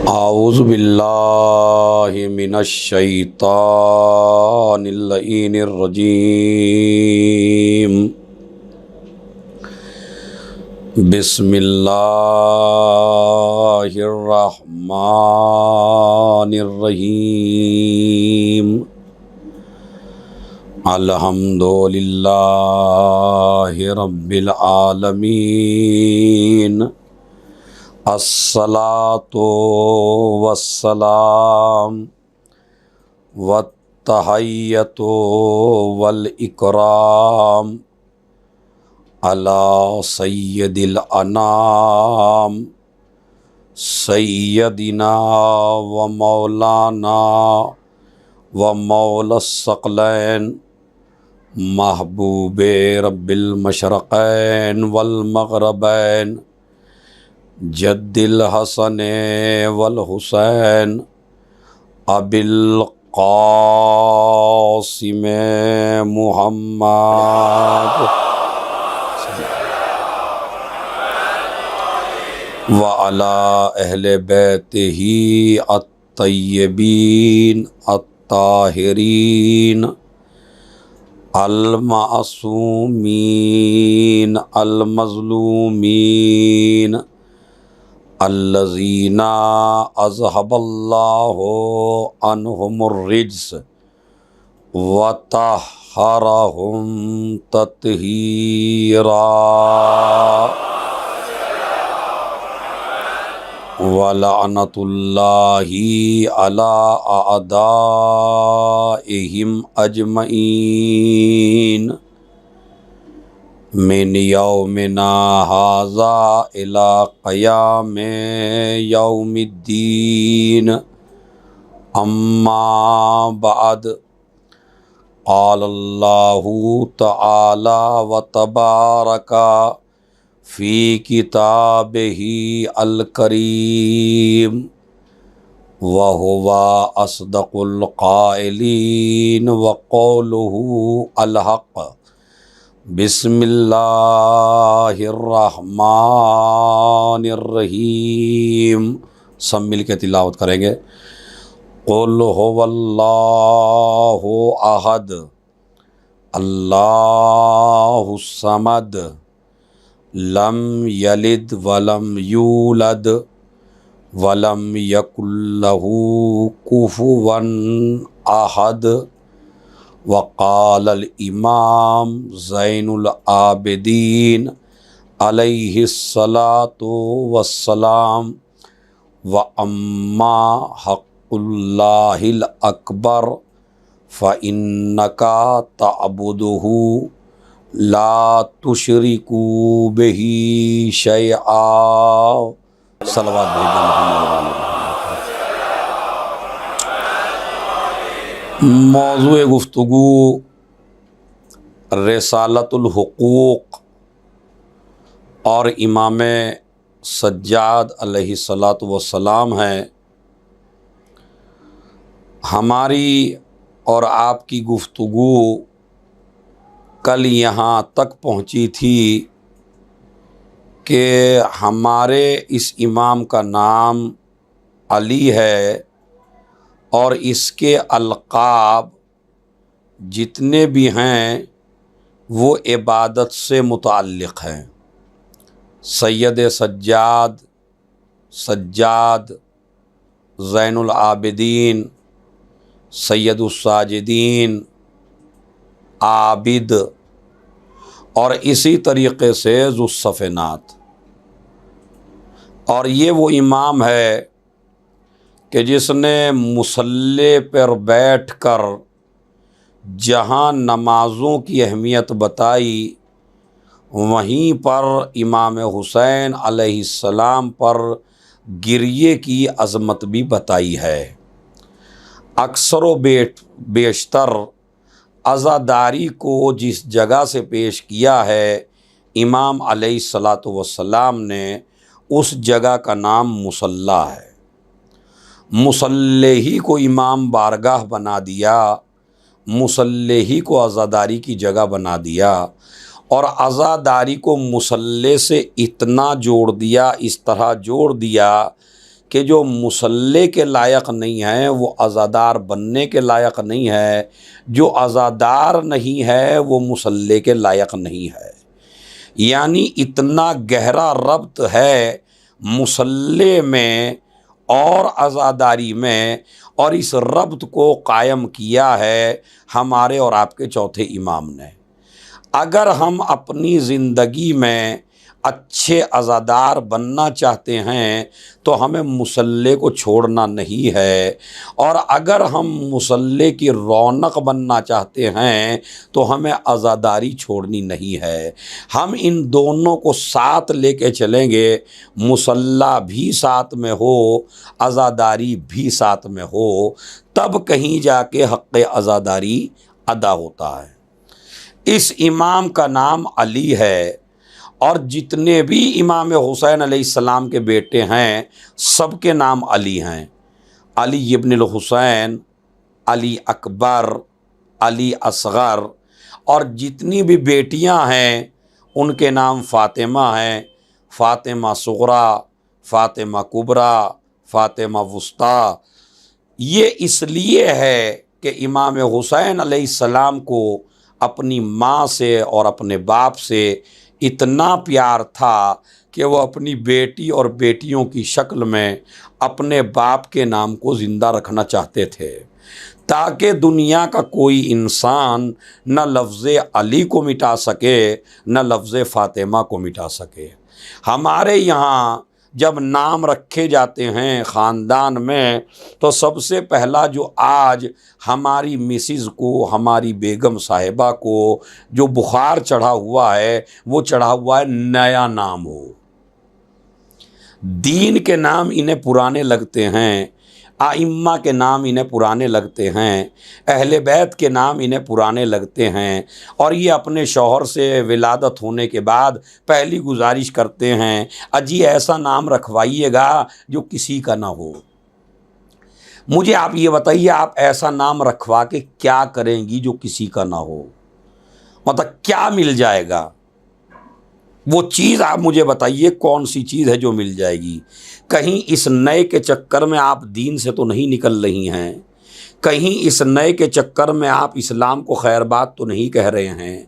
आऊज़ु बिल्लाहि मिनश शैतानिर रजीम। बिस्मिल्लाहिर रहमानिर रहीम। अल्हम्दुलिल्लाहि रब्बिल आलमीन। अस्सलातु वस्सलाम वत्तहिय्यतु वल इकराम अला सय्यदिल अनाम सय्यदिना व मौलाना व मौलस सकलैन महबूबे रब्बिल मशरक़ैन वल मग़रबैन जद्दिल हसन वल हुसैन अबिल क़ासिम मुहम्मद व अला अहले बैतिही अत्तय्यबीन अत्ताहिरीन अल-मासूमीन अल-मज़लूमीन अल्लज़ीना अज़हबल्लाहु अन्हुमुर रिज्स व तह्हरहुम तत्हीरा व लअनतुल्लाहि अला अअदाइहिम अजमईन मिन यौमिना हाज़ा इला क़यामे यौमिद्दीन। अम्मा बअद क़ालल्लाहु तआला व तबारका फ़ी किताबिही अल करीम व हुवा अस्दक़ुल क़ाइलीन व क़ौलुहु अल हक़। बिस्मिल्लाहिर्रहमानिर्रहीम। सब मिल के तिलावत करेंगे। क़ुल हुवल्लाहु अहद अल्लाहुस्समद लम यलिद वलम यूलद वलम यकुल्लहु कुफुवन अहद। वक़ालल इमाम ज़ैनुल आबिदीन अलैहिस्सलातु वस्सलाम व अम्मा हक़्क़ुल्लाहिल अकबर फ़इन्नका तअबुदुहु ला तुशरिकू बिही शैआ। सलवात भेजो मोहम्मद। मौज़ूए गुफ्तगू रिसालतुल हुकूक़ और इमाम सज्जाद अलैहिस्सलातु वस्सलाम है। हमारी और आपकी गुफ्तगू कल यहाँ तक पहुँची थी कि हमारे इस इमाम का नाम अली है और इसके अलक़ाब जितने भी हैं वो इबादत से मुताल्लिक़ हैं। सैयद सज्जाद, सज्जाद, ज़ैनुल आबिदीन, सैयदुस साजिदीन, आबिद और इसी तरीक़े से ज़ुस्सफ़नात। और ये वो इमाम है कि जिसने मुसल्ले पर बैठकर जहाँ नमाज़ों की अहमियत बताई वहीं पर इमाम हुसैन अलैहिस्सलाम पर गिरिए की अज़मत भी बताई है। अक्सर व बेशतर अज़ादारी को जिस जगह से पेश किया है इमाम अलैहिस्सलातु वस्सलाम ने, उस जगह का नाम मुसल्ला है। मुसल्ले ही को इमाम बारगाह बना दिया, मुसल्ले ही को अज़ादारी की जगह बना दिया और अज़ादारी को मुसल्ले से इतना जोड़ दिया, इस तरह जोड़ दिया कि जो मुसल्ले के लायक नहीं है वो अज़ादार बनने के लायक नहीं है, जो अज़ादार नहीं है वो मुसल्ले के लायक नहीं है। यानी इतना गहरा रब्त है मुसल्ले में और अज़ादारी में, और इस रब्त को कायम किया है हमारे और आपके चौथे इमाम ने। अगर हम अपनी ज़िंदगी में अच्छे अज़ादार बनना चाहते हैं तो हमें मुसल्ले को छोड़ना नहीं है, और अगर हम मुसल्ले की रौनक बनना चाहते हैं तो हमें अज़ादारी छोड़नी नहीं है। हम इन दोनों को साथ लेके चलेंगे, मुसल्ला भी साथ में हो, अज़ादारी भी साथ में हो, तब कहीं जाके हक़ अज़ादारी अदा होता है। इस इमाम का नाम अली है, और जितने भी इमाम हुसैन अलैहिस्सलाम के बेटे हैं सबके नाम अली हैं। अली इब्नुल हुसैन, अली अकबर, अली असग़र, और जितनी भी बेटियां हैं उनके नाम फ़ातिमा हैं, फ़ातिमा सुग़रा, फ़ातिमा कुबरा, फ़ातिमा वुस्ता। ये इसलिए है कि इमाम हुसैन अलैहिस्सलाम को अपनी माँ से और अपने बाप से इतना प्यार था कि वो अपनी बेटी और बेटियों की शक्ल में अपने बाप के नाम को ज़िंदा रखना चाहते थे, ताकि दुनिया का कोई इंसान न लफ्ज़ अली को मिटा सके न लफ्ज़ फ़ातिमा को मिटा सके। हमारे यहाँ जब नाम रखे जाते हैं ख़ानदान में तो सबसे पहला जो आज हमारी मिसिज़ को, हमारी बेगम साहिबा को जो बुखार चढ़ा हुआ है वो चढ़ा हुआ है नया नाम हो। दीन के नाम इन्हें पुराने लगते हैं, आइम्मा के नाम इन्हें पुराने लगते हैं, अहले बैत के नाम इन्हें पुराने लगते हैं, और ये अपने शौहर से विलादत होने के बाद पहली गुजारिश करते हैं, अजी ऐसा नाम रखवाइएगा जो किसी का ना हो। मुझे आप ये बताइए, आप ऐसा नाम रखवा के क्या करेंगी जो किसी का ना हो? मतलब क्या मिल जाएगा? वो चीज़ आप मुझे बताइए, कौन सी चीज़ है जो मिल जाएगी? कहीं इस नए के चक्कर में आप दीन से तो नहीं निकल रही हैं, कहीं इस नए के चक्कर में आप इस्लाम को खैर बात तो नहीं कह रहे हैं,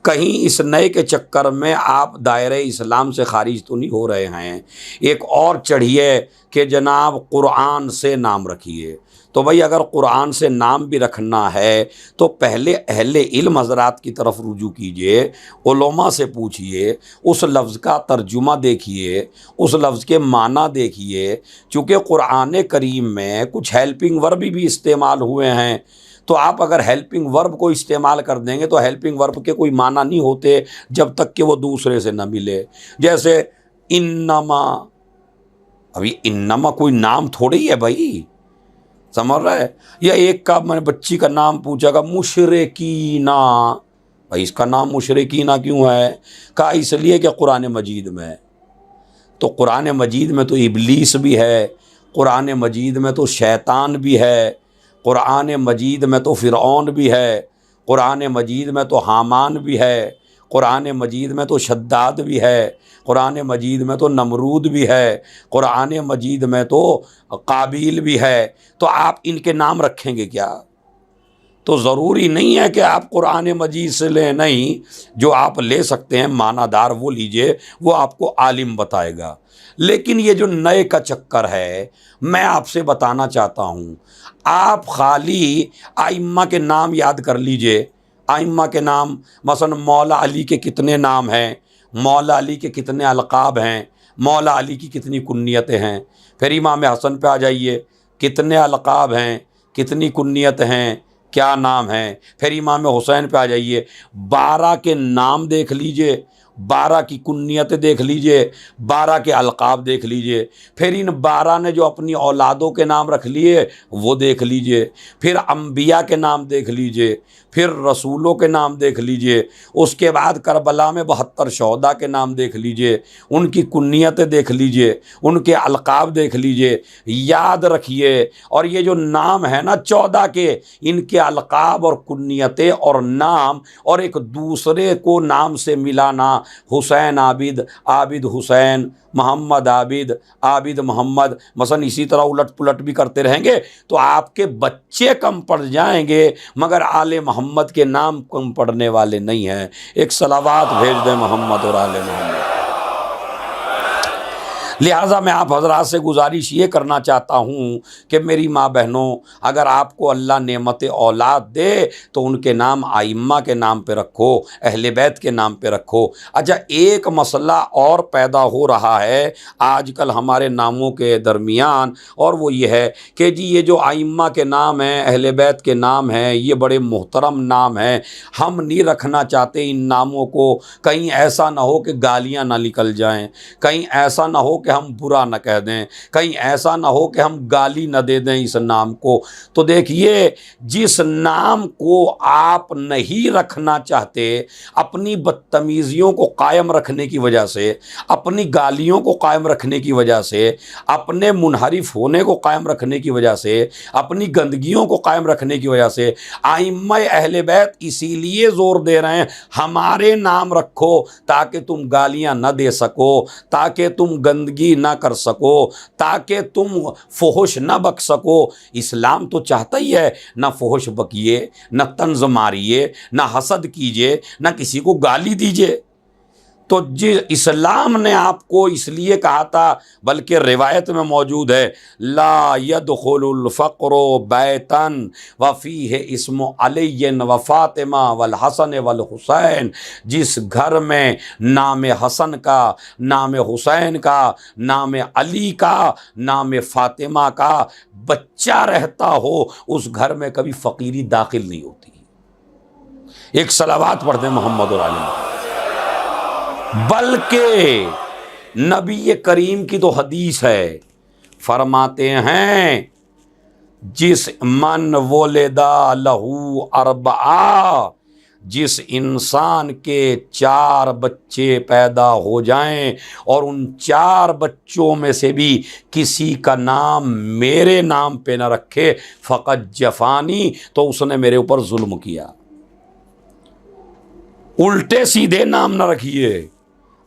कहीं इस नए के चक्कर में आप दायरे इस्लाम से खारिज तो नहीं हो रहे हैं। एक और चढ़िए कि जनाब कुरान से नाम रखिए। तो भाई अगर कुरान से नाम भी रखना है तो पहले अहले इल्म हज़रात की तरफ रुजू कीजिए, उलमा से पूछिए, उस लफ्ज़ का तर्जुमा देखिए, उस लफ्ज़ के माना देखिए। चूँकि कुरान करीम में कुछ हेल्पिंग वर्ब भी इस्तेमाल हुए हैं, तो आप अगर हेल्पिंग वर्ब को इस्तेमाल कर देंगे तो हेल्पिंग वर्ब के कोई माना नहीं होते जब तक कि वो दूसरे से न मिले। जैसे इन्नमा, अभी इन्नमा कोई नाम थोड़ी है भाई, समझ रहा है? या एक का मैंने बच्ची का नाम पूछा, मुशरिकीना, भाई इसका नाम मुशरिकीना क्यों है? कहा इसलिए कि कुरान मजीद में है। तो कुरान मजीद में तो इबलीस भी है, कुरान मजीद में तो शैतान भी है, कुरान मजीद में तो फ़िरऔन भी है, कुरान मजीद में तो हामान भी है, कुरान मजीद में तो शद्दाद भी है, कुरान मजीद में तो नमरूद भी है, कुरान मजीद में तो काबिल भी है। तो आप इनके नाम रखेंगे क्या? तो ज़रूरी नहीं है कि आप कुरान मजीद से लें, नहीं, जो आप ले सकते हैं मानादार वो लीजिए, वो आपको आलिम बताएगा। लेकिन ये जो नए का चक्कर है, मैं आपसे बताना चाहता हूँ, आप खाली आइम्मा के नाम याद कर लीजिए। आइम्मा के नाम मसलन मौला अली के कितने नाम हैं, मौला अली के कितने अलक़ाब हैं, मौला अली की कितनी कुन्नियतें हैं। फिर इमाम हसन पे आ जाइए, कितने अलक़ाब हैं, कितनी कुन्नियत हैं, क्या नाम हैं। फिर इमाम हुसैन पे आ जाइए, 12 के नाम देख लीजिए, 12 की कुन्नियत देख लीजिए, 12 के अलक़ाब देख लीजिए। फिर इन 12 ने जो अपनी औलादों के नाम रख लिए वो देख लीजिए। फिर अम्बिया के नाम देख लीजिए, फिर रसूलों के नाम देख लीजिए। उसके बाद करबला में 72 शहदा के नाम देख लीजिए, उनकी कुन्नियतें देख लीजिए, उनके अलक़ाब देख लीजिए। याद रखिए, और ये जो नाम है ना 14 के, इनके अलक़ाब और कुन्नियतें और नाम और एक दूसरे को नाम से मिलाना, हुसैन आबिद, आबिद हुसैन, मोहम्मद आबिद, आबिद मोहम्मद, मसलन इसी तरह उलट पुलट भी करते रहेंगे तो आपके बच्चे कम पड़ जाएंगे, मगर आले मोहम्मद के नाम कम पढ़ने वाले नहीं हैं। एक सलावात भेज दें मोहम्मद और आले मोहम्मद। लिहाजा मैं आप हजरात से गुजारिश ये करना चाहता हूँ कि मेरी माँ बहनों, अगर आपको अल्लाह नेमत औलाद दे तो उनके नाम आइम्मा के नाम पे रखो, अहले बैत के नाम पे रखो। अच्छा, एक मसला और पैदा हो रहा है आजकल हमारे नामों के दरमियान, और वो ये है कि जी ये जो आइम्मा के नाम हैं, अहले बैत के नाम हैं, ये बड़े मोहतरम नाम हैं, हम नहीं रखना चाहते इन नामों को, कहीं ऐसा ना हो कि गालियाँ ना निकल जाएँ, कहीं ऐसा ना हो कि हम बुरा न कह दें, कहीं ऐसा ना हो कि हम गाली न दे दें इस नाम को। तो देखिए, जिस नाम को आप नहीं रखना चाहते, अपनी बदतमीज़ियों को कायम रखने की वजह से, अपनी गालियों को कायम रखने की वजह से, अपने मुनहरिफ होने को कायम रखने की वजह से, अपनी गंदगियों को कायम रखने की वजह से आइम्मा अहले बैत इसीलिए ज़ोर दे रहे हैं हमारे नाम रखो, ताकि तुम गालियाँ न दे सको, ताकि तुम गंदगी ना कर सको, ताकि तुम फुहुश ना बक सको। इस्लाम तो चाहता ही है ना फुहुश बकिए, ना तंज मारिए, ना हसद कीजिए, ना किसी को गाली दीजिए। तो जी इस्लाम ने आपको इसलिए कहा था, बल्कि रिवायत में मौजूद है, ला यदखुलुल फ़क़्रु बैतन वफ़ीह इस्मु अलीय्यन व फ़ातिमा वल हसन वल हुसैन। जिस घर में नाम हसन का, नाम हुसैन का, नाम अली का, नाम फ़ातिमा का बच्चा रहता हो, उस घर में कभी फ़कीरी दाखिल नहीं होती। एक सलावात पढ़ दें मोहम्मद और आले। बल्कि नबी करीम की तो हदीस है, फरमाते हैं जिस मन वोलेदा लहू अरबा, जिस इंसान के 4 बच्चे पैदा हो जाएं और उन 4 बच्चों में से भी किसी का नाम मेरे नाम पे न रखे, फ़क़त जफ़ानी, तो उसने मेरे ऊपर जुल्म किया। उल्टे सीधे नाम न रखिए।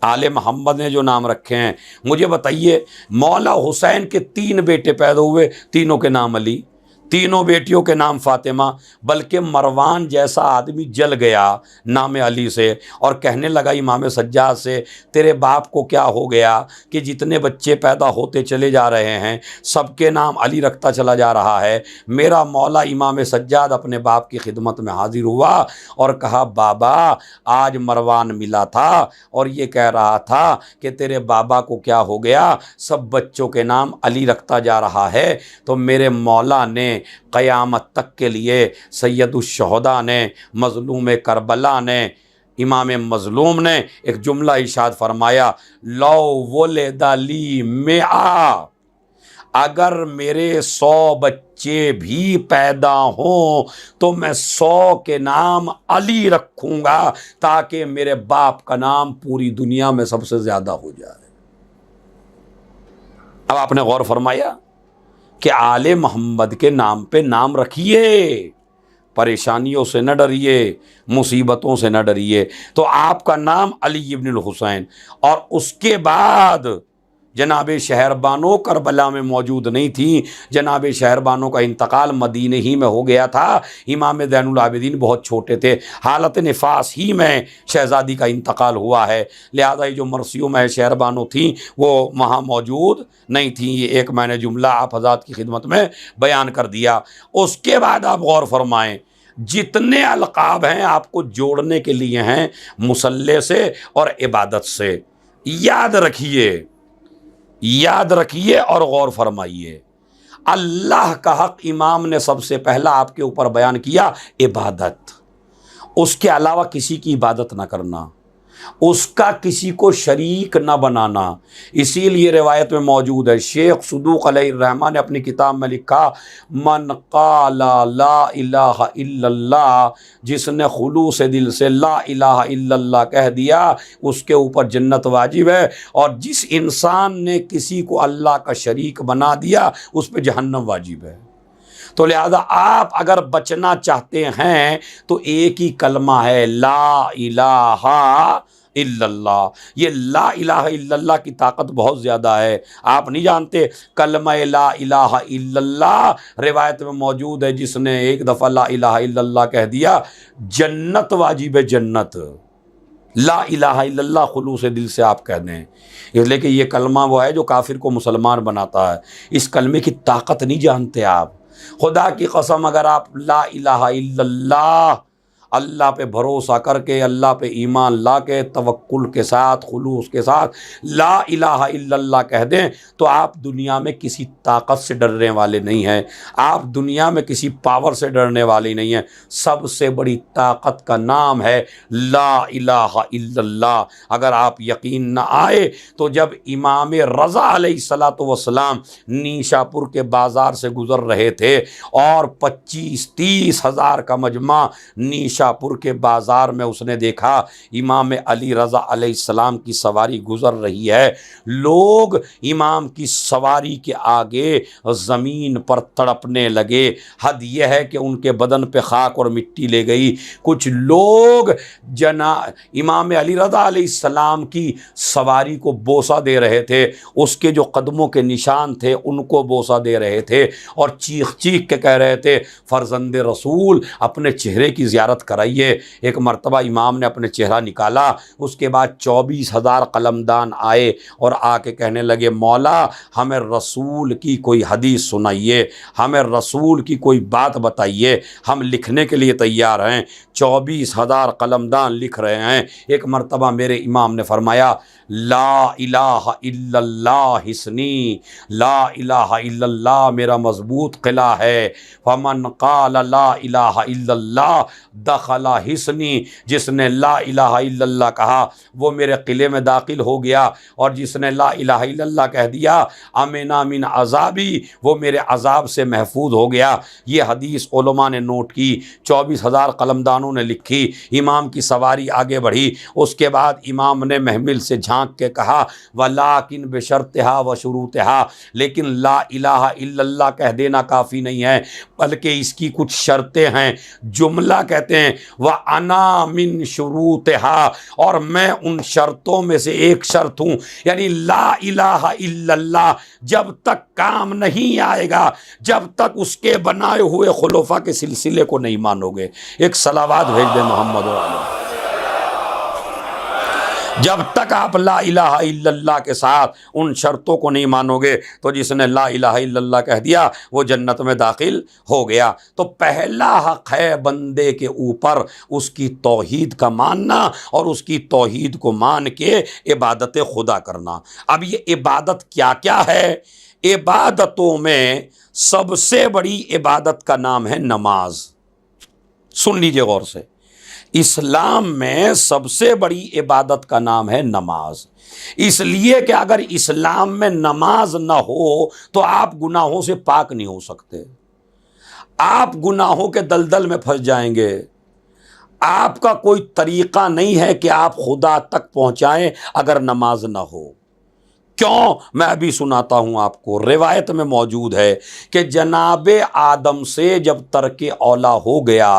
आले मोहम्मद ने जो नाम रखे हैं, मुझे बताइए, मौला हुसैन के 3 बेटे पैदा हुए, तीनों के नाम अली, तीनों बेटियों के नाम फातिमा, बल्कि मरवान जैसा आदमी जल गया नाम अली से और कहने लगा इमाम सज्जाद से, तेरे बाप को क्या हो गया कि जितने बच्चे पैदा होते चले जा रहे हैं सबके नाम अली रखता चला जा रहा है। मेरा मौला इमाम सज्जाद अपने बाप की खिदमत में हाजिर हुआ और कहा, बाबा आज मरवान मिला था और ये कह रहा था कि तेरे बाबा को क्या हो गया, सब बच्चों के नाम अली रखता जा रहा है। तो मेरे मौला ने क़यामत तक के लिए सैयदुश्शुहदा ने, मज़लूम करबला ने, इमाम मज़लूम ने एक जुमला इरशाद फरमाया, लौ वुलिदा ली मिआ, अगर मेरे 100 बच्चे भी पैदा हों तो मैं 100 के नाम अली रखूँगा, ताकि मेरे बाप का नाम पूरी दुनिया में सबसे ज़्यादा हो जाए। अब आपने गौर फरमाया कि आले मोहम्मद के नाम पे नाम रखिए, परेशानियों से न डरिए, मुसीबतों से न डरिए। तो आपका नाम अली इब्नुल हुसैन, और उसके बाद जनाब शहरबानो करबला में मौजूद नहीं थी। जनाब शहरबानो का इंतकाल मदीने ही में हो गया था। इमाम ज़ैनुल आबिदीन बहुत छोटे थे, हालत निफास ही में शहज़ादी का इंतकाल हुआ है। लिहाजा ये जो मरसियों में शहरबानो थी वो वहाँ मौजूद नहीं थी। ये एक मैंने जुमला आप हज़रात की खिदमत में बयान कर दिया। उसके बाद आप गौर फरमाएँ, जितने अलक़ाब हैं आपको जोड़ने के लिए हैं मुसल्ले से और इबादत से। याद रखिए, याद रखिए और गौर फरमाइए, अल्लाह का हक़ इमाम ने सबसे पहला आपके ऊपर बयान किया, इबादत। उसके अलावा किसी की इबादत ना करना, उसका किसी को शरीक न बनाना। इसीलिए रिवायत में मौजूद है, शेख सदूक़ अलैहिर्रहमान ने अपनी किताब में लिखा, मन क़ाला ला इलाहा इल्लल्लाह, जिसने खुलूस दिल से ला इलाहा इल्लल्लाह कह दिया उसके ऊपर जन्नत वाजिब है, और जिस इंसान ने किसी को अल्लाह का शरीक बना दिया उस पर जहन्नम वाजिब है। तो लिहाजा आप अगर बचना चाहते हैं तो एक ही कलमा है, ला इलाहा इल्लल्लाह। ये ला इलाहा इल्लल्लाह की ताकत बहुत ज़्यादा है। आप नहीं जानते, कलमा ला इलाहा इल्लल्लाह रिवायत में मौजूद है, जिसने एक दफ़ा ला इलाहा इल्लल्लाह कह दिया, जन्नत वाजिब है, जन्नत। ला इलाहा इल्लल्लाह खुलूस दिल से आप कह दें, इसलिए कि ये कलमा वो है जो काफिर को मुसलमान बनाता है। इस कलमे की ताकत नहीं जानते आप। खुदा की कसम, अगर आप ला इलाहा इल्लल्लाह अल्लाह पे भरोसा करके, अल्लाह पे ईमान ला के, तवक्कुल के साथ, खुलूस के साथ ला इलाहा इल्लल्लाह कह दें, तो आप दुनिया में किसी ताकत से डरने वाले नहीं हैं, आप दुनिया में किसी पावर से डरने वाले नहीं हैं। सबसे बड़ी ताकत का नाम है ला इलाहा इल्लल्लाह। अगर आप यकीन न आए तो जब इमाम रज़ा अलैहिस्सलातु वस्सलाम नीशापुर के बाज़ार से गुज़र रहे थे और 25-30 हज़ार का मजमा नीशापुर के बाज़ार में उसने देखा, इमाम अली रज़ा अलैहिस्सलाम की सवारी गुज़र रही है। लोग इमाम की सवारी के आगे ज़मीन पर तड़पने लगे। हद यह है कि उनके बदन पे खाक और मिट्टी ले गई। कुछ लोग इमाम अली रज़ा अलैहिस्सलाम की सवारी को बोसा दे रहे थे, उसके जो कदमों के निशान थे उनको बोसा दे रहे थे और चीख चीख के कह रहे थे, फ़र्जंद रसूल अपने चेहरे की ज़ियारत कराइए। एक मर्तबा इमाम ने अपने चेहरा निकाला, उसके बाद 24,000 कलमदान आए और आके कहने लगे, मौला हमें रसूल की कोई हदीस सुनाइए, हमें रसूल की कोई बात बताइए, हम लिखने के लिए तैयार हैं। 24,000 कलमदान लिख रहे हैं। एक मर्तबा मेरे इमाम ने फरमाया, ला इलाहा इल्लल्लाह हिस्नी, ला इलाहा इल्लल्लाह मेरा मजबूत किला है। फमन क़ाल ला इलाहा इल्लल्लाह दखला हिस्नी, जिसने ला इलाहा इल्लल्लाह कहा वो मेरे किले में दाखिल हो गया, और जिसने ला इलाहा इल्लल्लाह कह दिया अमिना मिन अज़ाबी, वो मेरे अज़ाब से महफूज हो गया। ये हदीस उलमा ने नोट की, 24,000 कलमदानों ने लिखी। इमाम की सवारी आगे बढ़ी। उसके बाद इमाम ने महमिल से झांक के कहा, वलाकिन बेशर्तिहा व शुरूतिहा, लेकिन ला इलाहा इल्लल्लाह कह देना काफ़ी नहीं है, बल्कि इसकी कुछ शर्तें हैं। जुमला कहते हैं व अना मिन शुरूतिहा, और मैं उन शर्तों में से एक शर्त हूँ। यानी ला इलाहा इल्लल्लाह जब तक काम नहीं आएगा, जब तक उसके बनाए हुए खुलफा के सिलसिले को नहीं मानोगे। एक सलावात भेज दे मोहम्मद वाले। जब तक आप ला इलाहा इल्लल्लाह के साथ उन शर्तों को नहीं मानोगे, तो जिसने ला इलाहा इल्लल्लाह कह दिया वो जन्नत में दाखिल हो गया। तो पहला हक़ है बंदे के ऊपर उसकी तौहीद का मानना और उसकी तौहीद को मान के इबादत खुदा करना। अब ये इबादत क्या क्या है? इबादतों में सबसे बड़ी इबादत का नाम है नमाज। सुन लीजिए गौर से, इस्लाम में सबसे बड़ी इबादत का नाम है नमाज। इसलिए कि अगर इस्लाम में नमाज ना हो तो आप गुनाहों से पाक नहीं हो सकते, आप गुनाहों के दलदल में फंस जाएंगे। आपका कोई तरीक़ा नहीं है कि आप खुदा तक पहुंचाएं अगर नमाज ना हो। क्यों? मैं अभी सुनाता हूँ आपको। रिवायत में मौजूद है कि जनाबे आदम से जब तर्क औला हो गया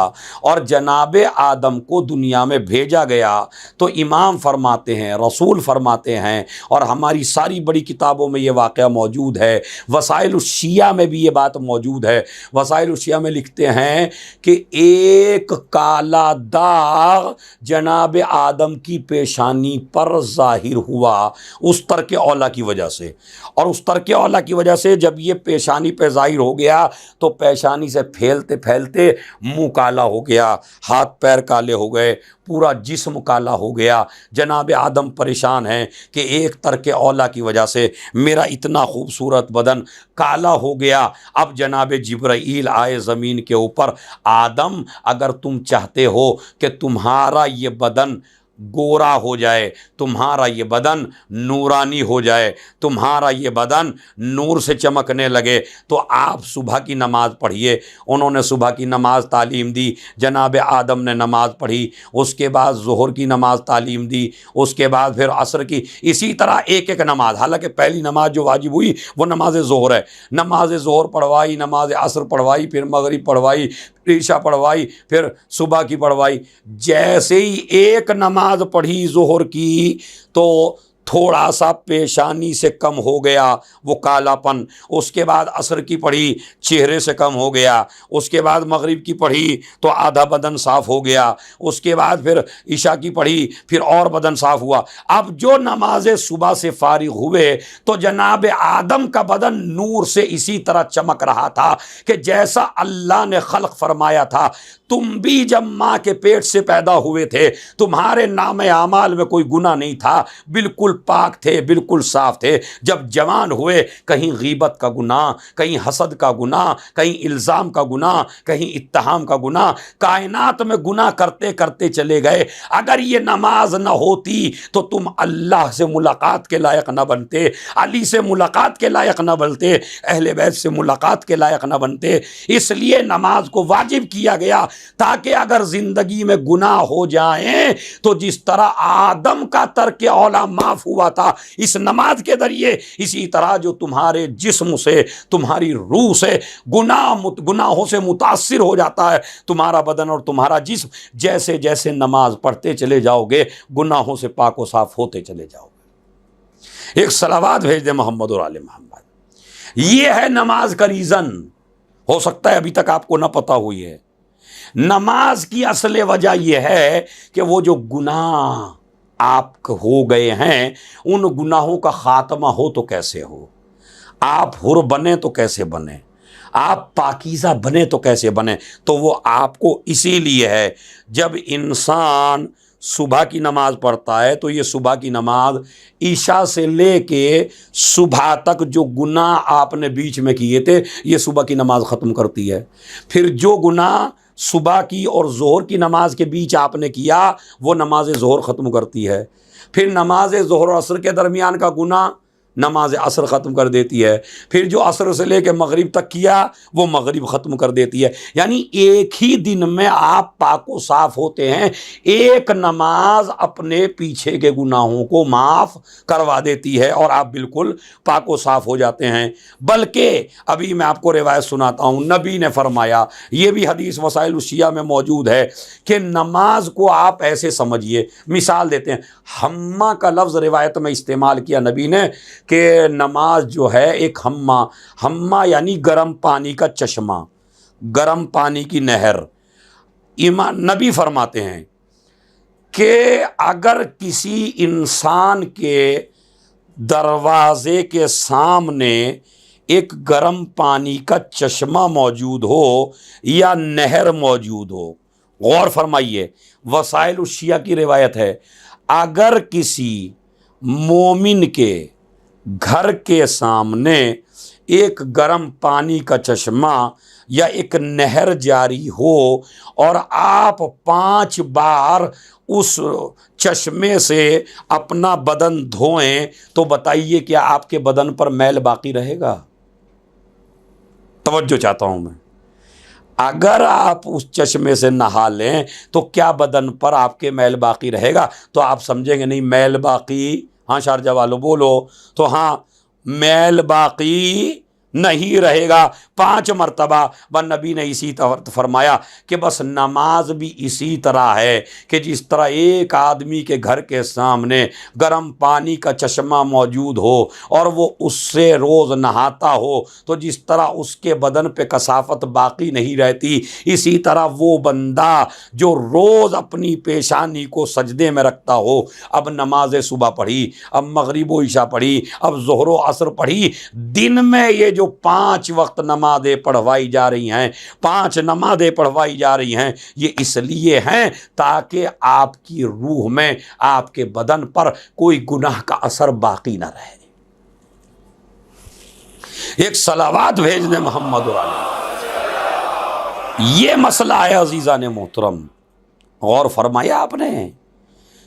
और जनाबे आदम को दुनिया में भेजा गया, तो इमाम फरमाते हैं, रसूल फरमाते हैं, और हमारी सारी बड़ी किताबों में ये वाक़या मौजूद है। वसाइल शिया में भी ये बात मौजूद है। वसाइल शिया में लिखते हैं कि एक काला दाग जनाबे आदम की पेशानी पर ज़ाहिर हुआ उस तर्क औला की वजह से, और उस तर्क औला की वजह से जब ये पेशानी पे ज़ाहिर हो गया तो पेशानी से फैलते फैलते मुंह काला हो गया, हाथ पैर काले हो गए, पूरा जिस्म काला हो गया। जनाब आदम परेशान हैं कि एक तर्क औला की वजह से मेरा इतना खूबसूरत बदन काला हो गया। अब जनाब जिब्राईल आए ज़मीन के ऊपर, आदम अगर तुम चाहते हो कि तुम्हारा ये बदन गोरा हो जाए, तुम्हारा ये बदन नूरानी हो जाए, तुम्हारा ये बदन नूर से चमकने लगे, तो आप सुबह की नमाज़ पढ़िए। उन्होंने सुबह की नमाज़ तालीम दी, जनाब आदम ने नमाज़ पढ़ी, उसके बाद ज़ोहर की नमाज़ तालीम दी, उसके बाद फिर असर की, इसी तरह एक एक नमाज। हालांकि पहली नमाज जो वाजिब हुई वो नमाज ज़ोहर है। नमाज ज़ोहर पढ़वाई, नमाज असर पढ़वाई, फिर मगरिब पढ़वाई, ईशा पढ़वाई, फिर सुबह की पढ़वाई। जैसे ही एक नमाज पढ़ी ज़ोहर की तो थोड़ा सा पेशानी से कम हो गया वो कालापन। उसके बाद असर की पढ़ी, चेहरे से कम हो गया। उसके बाद मगरिब की पढ़ी तो आधा बदन साफ़ हो गया। उसके बाद फिर ईशा की पढ़ी, फिर और बदन साफ़ हुआ। अब जो नमाज सुबह से फारिग हुए तो जनाब आदम का बदन नूर से इसी तरह चमक रहा था कि जैसा अल्लाह ने खल्क फरमाया था। तुम भी जब माँ के पेट से पैदा हुए थे तुम्हारे नाम आमाल में कोई गुनाह नहीं था, बिल्कुल पाक थे, बिल्कुल साफ थे। जब जवान हुए कहीं गीबत का गुनाह, कहीं हसद का गुनाह, कहीं इल्ज़ाम का गुनाह, कहीं इत्तहाम का गुनाह, कायनात में गुनाह करते करते चले गए। अगर ये नमाज न होती तो तुम अल्लाह से मुलाकात के लायक न बनते, अली से मुलाकात के लायक न बनते, अहले बैत से मुलाकात के लायक न बनते। इसलिए नमाज को वाजिब किया गया ताकि अगर ज़िंदगी में गुनाह हो जाएं तो जिस तरह आदम का तर्क औला माफ़ हुआ था इस नमाज के जरिए, इसी तरह जो तुम्हारे जिस्म से, तुम्हारी रूह से गुनाहों से मुतासिर हो जाता है तुम्हारा बदन और तुम्हारा जिस्म, जैसे जैसे नमाज पढ़ते चले जाओगे गुनाहों से पाक व साफ होते चले जाओगे। एक सलावात भेज दे मोहम्मद और आले मोहम्मद। ये है नमाज का रीज़न। हो सकता है अभी तक आपको ना पता हुई है। नमाज की असल वजह यह है कि वो जो गुनाह आप हो गए हैं उन गुनाहों का खात्मा हो तो कैसे हो, आप हुर बने तो कैसे बने, आप पाकीज़ा बने तो कैसे बने। तो वो आपको इसीलिए है जब इंसान सुबह की नमाज पढ़ता है तो ये सुबह की नमाज ईशा से लेके सुबह तक जो गुनाह आपने बीच में किए थे ये सुबह की नमाज ख़त्म करती है। फिर जो गुनाह सुबह की और ज़ोहर की नमाज के बीच आपने किया वो नमाज ज़ोहर ख़त्म करती है। फिर नमाज ज़ोहर और असर के दरमियान का गुनाह नमाज असर ख़त्म कर देती है। फिर जो असर से लेकर मगरिब तक किया वो मगरिब ख़त्म कर देती है। यानी एक ही दिन में आप पाको साफ़ होते हैं। एक नमाज अपने पीछे के गुनाहों को माफ़ करवा देती है और आप बिल्कुल पाको साफ़ हो जाते हैं। बल्कि अभी मैं आपको रिवायत सुनाता हूँ, नबी ने फरमाया, ये भी हदीस वसाइल शिया में मौजूद है कि नमाज को आप ऐसे समझिए। मिसाल देते हैं, हम्मा का लफ्ज़ रिवायत में इस्तेमाल किया नबी ने कि नमाज जो है एक हम्मा यानी गर्म पानी का चश्मा, गर्म पानी की नहर। ईमान नबी फरमाते हैं कि अगर किसी इंसान के दरवाज़े के सामने एक गर्म पानी का चश्मा मौजूद हो या नहर मौजूद हो, गौर फरमाइए, वसाइल शिया की रिवायत है, अगर किसी मोमिन के घर के सामने एक गर्म पानी का चश्मा या एक नहर जारी हो और आप 5 बार उस चश्मे से अपना बदन धोएं तो बताइए क्या आपके बदन पर मैल बाकी रहेगा? तवज्जो चाहता हूं मैं। अगर आप उस चश्मे से नहा लें तो क्या बदन पर आपके मैल बाकी रहेगा? तो आप समझेंगे नहीं मैल बाकी, हाँ शारजा वालों बोलो, तो हाँ मैल बाकी नहीं रहेगा। 5 मरतबा व नबी ने इसी तरह फरमाया कि बस नमाज भी इसी तरह है कि जिस तरह एक आदमी के घर के सामने गर्म पानी का चश्मा मौजूद हो और वो उससे रोज़ नहाता हो तो जिस तरह उसके बदन पे कसाफत बाकी नहीं रहती, इसी तरह वो बंदा जो रोज़ अपनी पेशानी को सजदे में रखता हो, अब नमाज सुबह पढ़ी, अब मगरिब व इशा पढ़ी, अब ज़ोहर व असर पढ़ी, दिन में ये जो 5 वक्त नमाज़ें पढ़वाई जा रही हैं, 5 नमाज़ें पढ़वाई जा रही हैं, ये इसलिए हैं ताकि आपकी रूह में, आपके बदन पर कोई गुनाह का असर बाकी ना रहे। एक सलावात भेज दे मोहम्मद वाले। ये मसला है अजीज़ा ने मोहतरम। गौर फरमाया आपने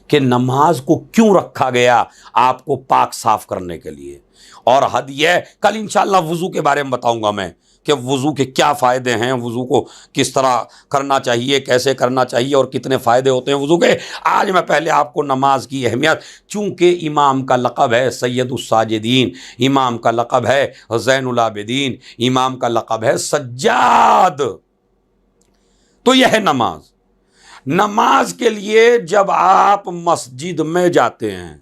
कि नमाज को क्यों रखा गया? आपको पाक साफ करने के लिए। और हद यह, कल इंशाअल्लाह वज़ू के बारे में बताऊंगा मैं कि वज़ू के क्या फ़ायदे हैं, वज़ू को किस तरह करना चाहिए, कैसे करना चाहिए और कितने फ़ायदे होते हैं वज़ू के। आज मैं पहले आपको नमाज की अहमियत, चूँकि इमाम का लक़ब है सैयदुस्साजिदीन, इमाम का लक़ब है ज़ैनुल आबिदीन, इमाम का लक़ब है सज्जाद, तो यह है नमाज। नमाज के लिए जब आप मस्जिद में जाते हैं,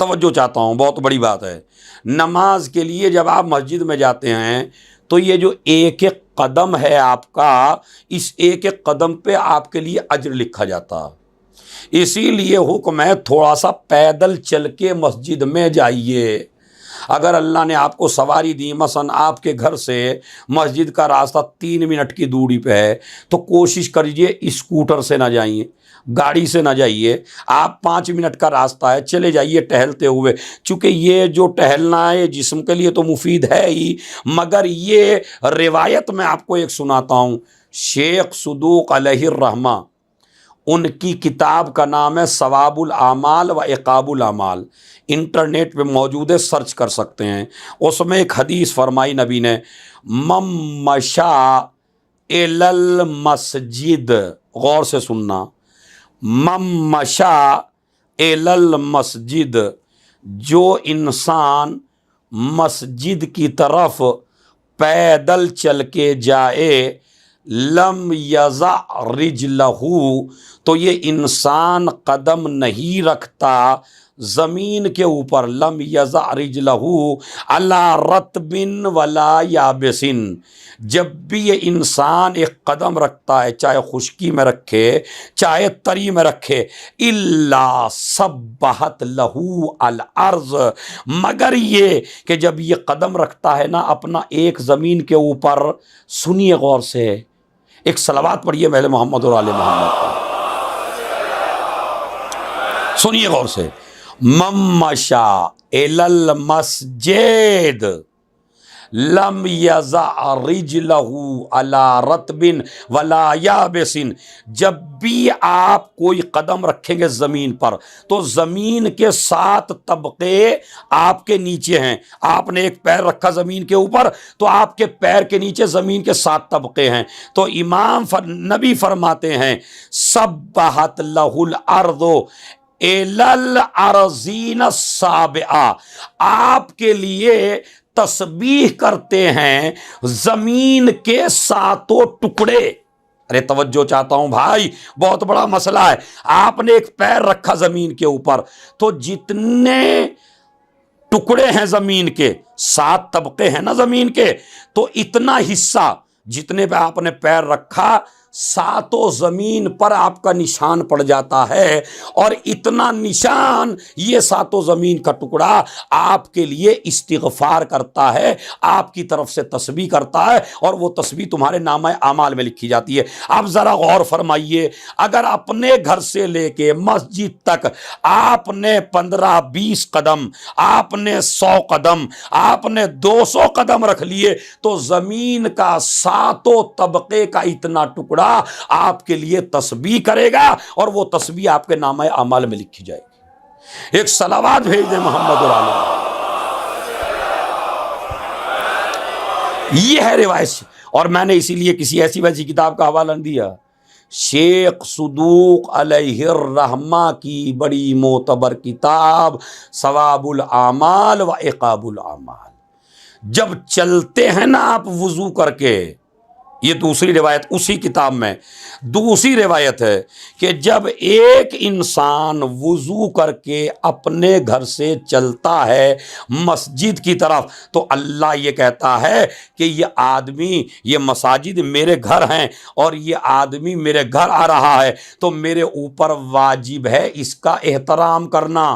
तवज्जो चाहता हूँ, बहुत बड़ी बात है। नमाज के लिए जब आप मस्जिद में जाते हैं तो ये जो एक एक कदम है आपका, इस एक एक कदम पे आपके लिए अज्र लिखा जाता है। इसीलिए हुक्म है थोड़ा सा पैदल चल के मस्जिद में जाइए। अगर अल्लाह ने आपको सवारी दी, मसलन आपके घर से मस्जिद का रास्ता 3 मिनट की दूरी पे है, तो कोशिश करिए स्कूटर से ना जाइए, गाड़ी से ना जाइए। आप 5 मिनट का रास्ता है, चले जाइए टहलते हुए। चूँकि ये जो टहलना है जिस्म के लिए तो मुफीद है ही, मगर ये रिवायत में आपको एक सुनाता हूँ। शेख सदूक अलैहिर रहमा, उनकी किताब का नाम है सवाबुल आमाल व इकाबुल आमाल, इंटरनेट पे मौजूद है, सर्च कर सकते हैं। उसमें एक हदीस फरमाई नबी ने, मम मशा एलल मस्जिद, गौर से सुनना, मम मशा एलल मस्जिद, जो इंसान मस्जिद की तरफ पैदल चल के जाए, लम यज़ा रिजलहू, तो ये इंसान कदम नहीं रखता ज़मीन के ऊपर, लम यज़ा रिजलहू अला रतबिन वला याबिसिन। जब भी ये इंसान एक कदम रखता है, चाहे खुश्की में रखे चाहे तरी में रखे, इल्ला सब्बहत लहू अल अर्ज़, मगर ये कि जब ये कदम रखता है ना अपना एक ज़मीन के ऊपर, सुनिए गौर से, एक सलावत पढ़िए महल मोहम्मद और आले मोहम्मद, सुनिए गौर से। मम्मशा एलल मस्जिद लम यज़ा रिजलहू अला रतबिन वला याबिसिन, जब भी आप कोई कदम रखेंगे ज़मीन पर, तो ज़मीन के 7 तबके आपके नीचे हैं। आपने एक पैर रखा ज़मीन के ऊपर, तो आपके पैर के नीचे ज़मीन के 7 तबके हैं। तो नबी फरमाते हैं, सब्बहत लहुल अर्दो एलल अर्ज़ीन साबिआ, आपके लिए तस्बीह करते हैं जमीन के 7 टुकड़े। अरे तवज्जो चाहता हूं भाई, बहुत बड़ा मसला है। आपने एक पैर रखा जमीन के ऊपर, तो जितने टुकड़े हैं जमीन के, 7 तबके हैं ना जमीन के, तो इतना हिस्सा जितने पे आपने पैर रखा, 7 जमीन पर आपका निशान पड़ जाता है। और इतना निशान, ये 7 जमीन का टुकड़ा आपके लिए इस्तिग़फ़ार करता है, आपकी तरफ से तस्बीह करता है, और वो तस्बीह तुम्हारे नामा आमाल में लिखी जाती है। अब ज़रा गौर फरमाइए, अगर अपने घर से लेके मस्जिद तक आपने 15-20 कदम, आपने 100 कदम, आपने 200 कदम रख लिए, तो ज़मीन का 7 तबके का इतना टुकड़ा आपके लिए तस्बीह करेगा, और वो तस्बीह आपके नामा अमाल में लिखी जाएगी। एक सलावत भेज दे मोहम्मद और आले। ये है रिवायत, और मैंने इसीलिए किसी ऐसी वैसी किताब का हवाला दिया, शेख सदूक अलैहिर रहमा की बड़ी मोतबर किताब सवाबुल आमाल व इकाबुल आमाल। जब चलते हैं ना आप वुजू करके, ये दूसरी रिवायत उसी किताब में, दूसरी रिवायत है कि जब एक इंसान वुजू करके अपने घर से चलता है मस्जिद की तरफ, तो अल्लाह ये कहता है कि ये आदमी, ये मसाजिद मेरे घर हैं और ये आदमी मेरे घर आ रहा है, तो मेरे ऊपर वाजिब है इसका एहतराम करना।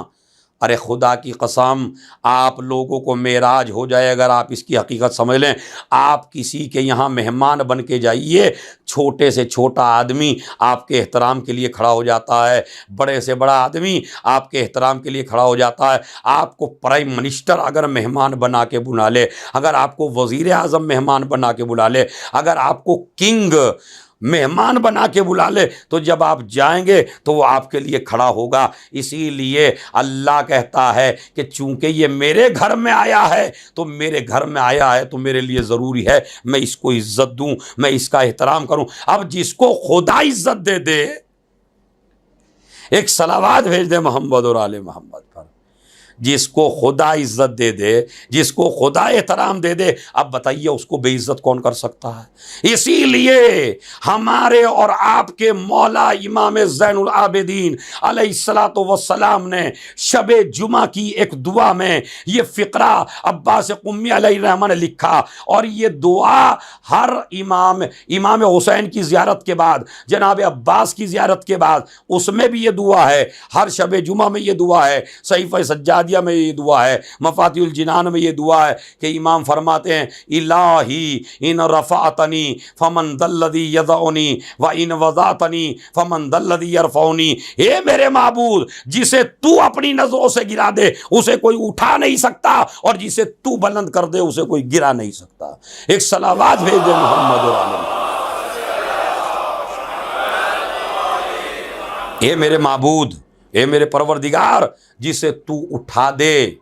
अरे खुदा की कसम, आप लोगों को मेराज हो जाए अगर आप इसकी हकीकत समझ लें। आप किसी के यहाँ मेहमान बन के जाइए, छोटे से छोटा आदमी आपके एहतराम के लिए खड़ा हो जाता है, बड़े से बड़ा आदमी आपके एहतराम के लिए खड़ा हो जाता है। आपको प्राइम मिनिस्टर अगर मेहमान बना के बुला ले, अगर आपको वज़ीर आज़म मेहमान बना के बुला ले, अगर आपको किंग मेहमान बना के बुला ले, तो जब आप जाएंगे तो वो आपके लिए खड़ा होगा। इसीलिए अल्लाह कहता है कि चूंकि ये मेरे घर में आया है, तो मेरे घर में आया है तो मेरे लिए ज़रूरी है मैं इसको इज़्ज़त दूं, मैं इसका एहतराम करूं। अब जिसको खुदा इज़्ज़त दे दे, एक सलावत भेज दे मोहम्मद और आले मोहम्मद पर, जिसको खुदा इज्जत दे दे, जिसको खुदा एहतराम दे दे, अब बताइए उसको बेइज्जत कौन कर सकता है। इसीलिए हमारे और आपके मौला इमाम ज़ैनुल आबिदीन अलैहिस्सलातु वस्सलाम ने शबे जुमा की एक दुआ में ये फ़िक्रा अब्बास कुम्मी अलैहिर्रहमा ने लिखा, और ये दुआ हर इमाम हुसैन की ज़ियारत के बाद, जनाब अब्बास की ज़ियारत के बाद, उसमें भी ये दुआ है, हर शबे जुमा में ये दुआ है, सहीफ़े सज्जादिया में ये दुआ है, मफातिहुल जिनान में ये दुआ है कि इमाम फरमाते हैं, इलाही इन रफ़अतनी फमन दल्लज़ी यज़अनी व इन वज़अतनी फमन दल्लज़ी यरफ़अनी। हे मेरे माबूद, जिसे तू अपनी नज़रों से गिरा दे उसे कोई उठा नहीं सकता, और जिसे तू बुलंद कर दे उसे कोई गिरा नहीं सकता। एक सलावात भेज दे मोहम्मद। ए मेरे माबूद, ए मेरे परवरदिगार, जिसे तू उठा दे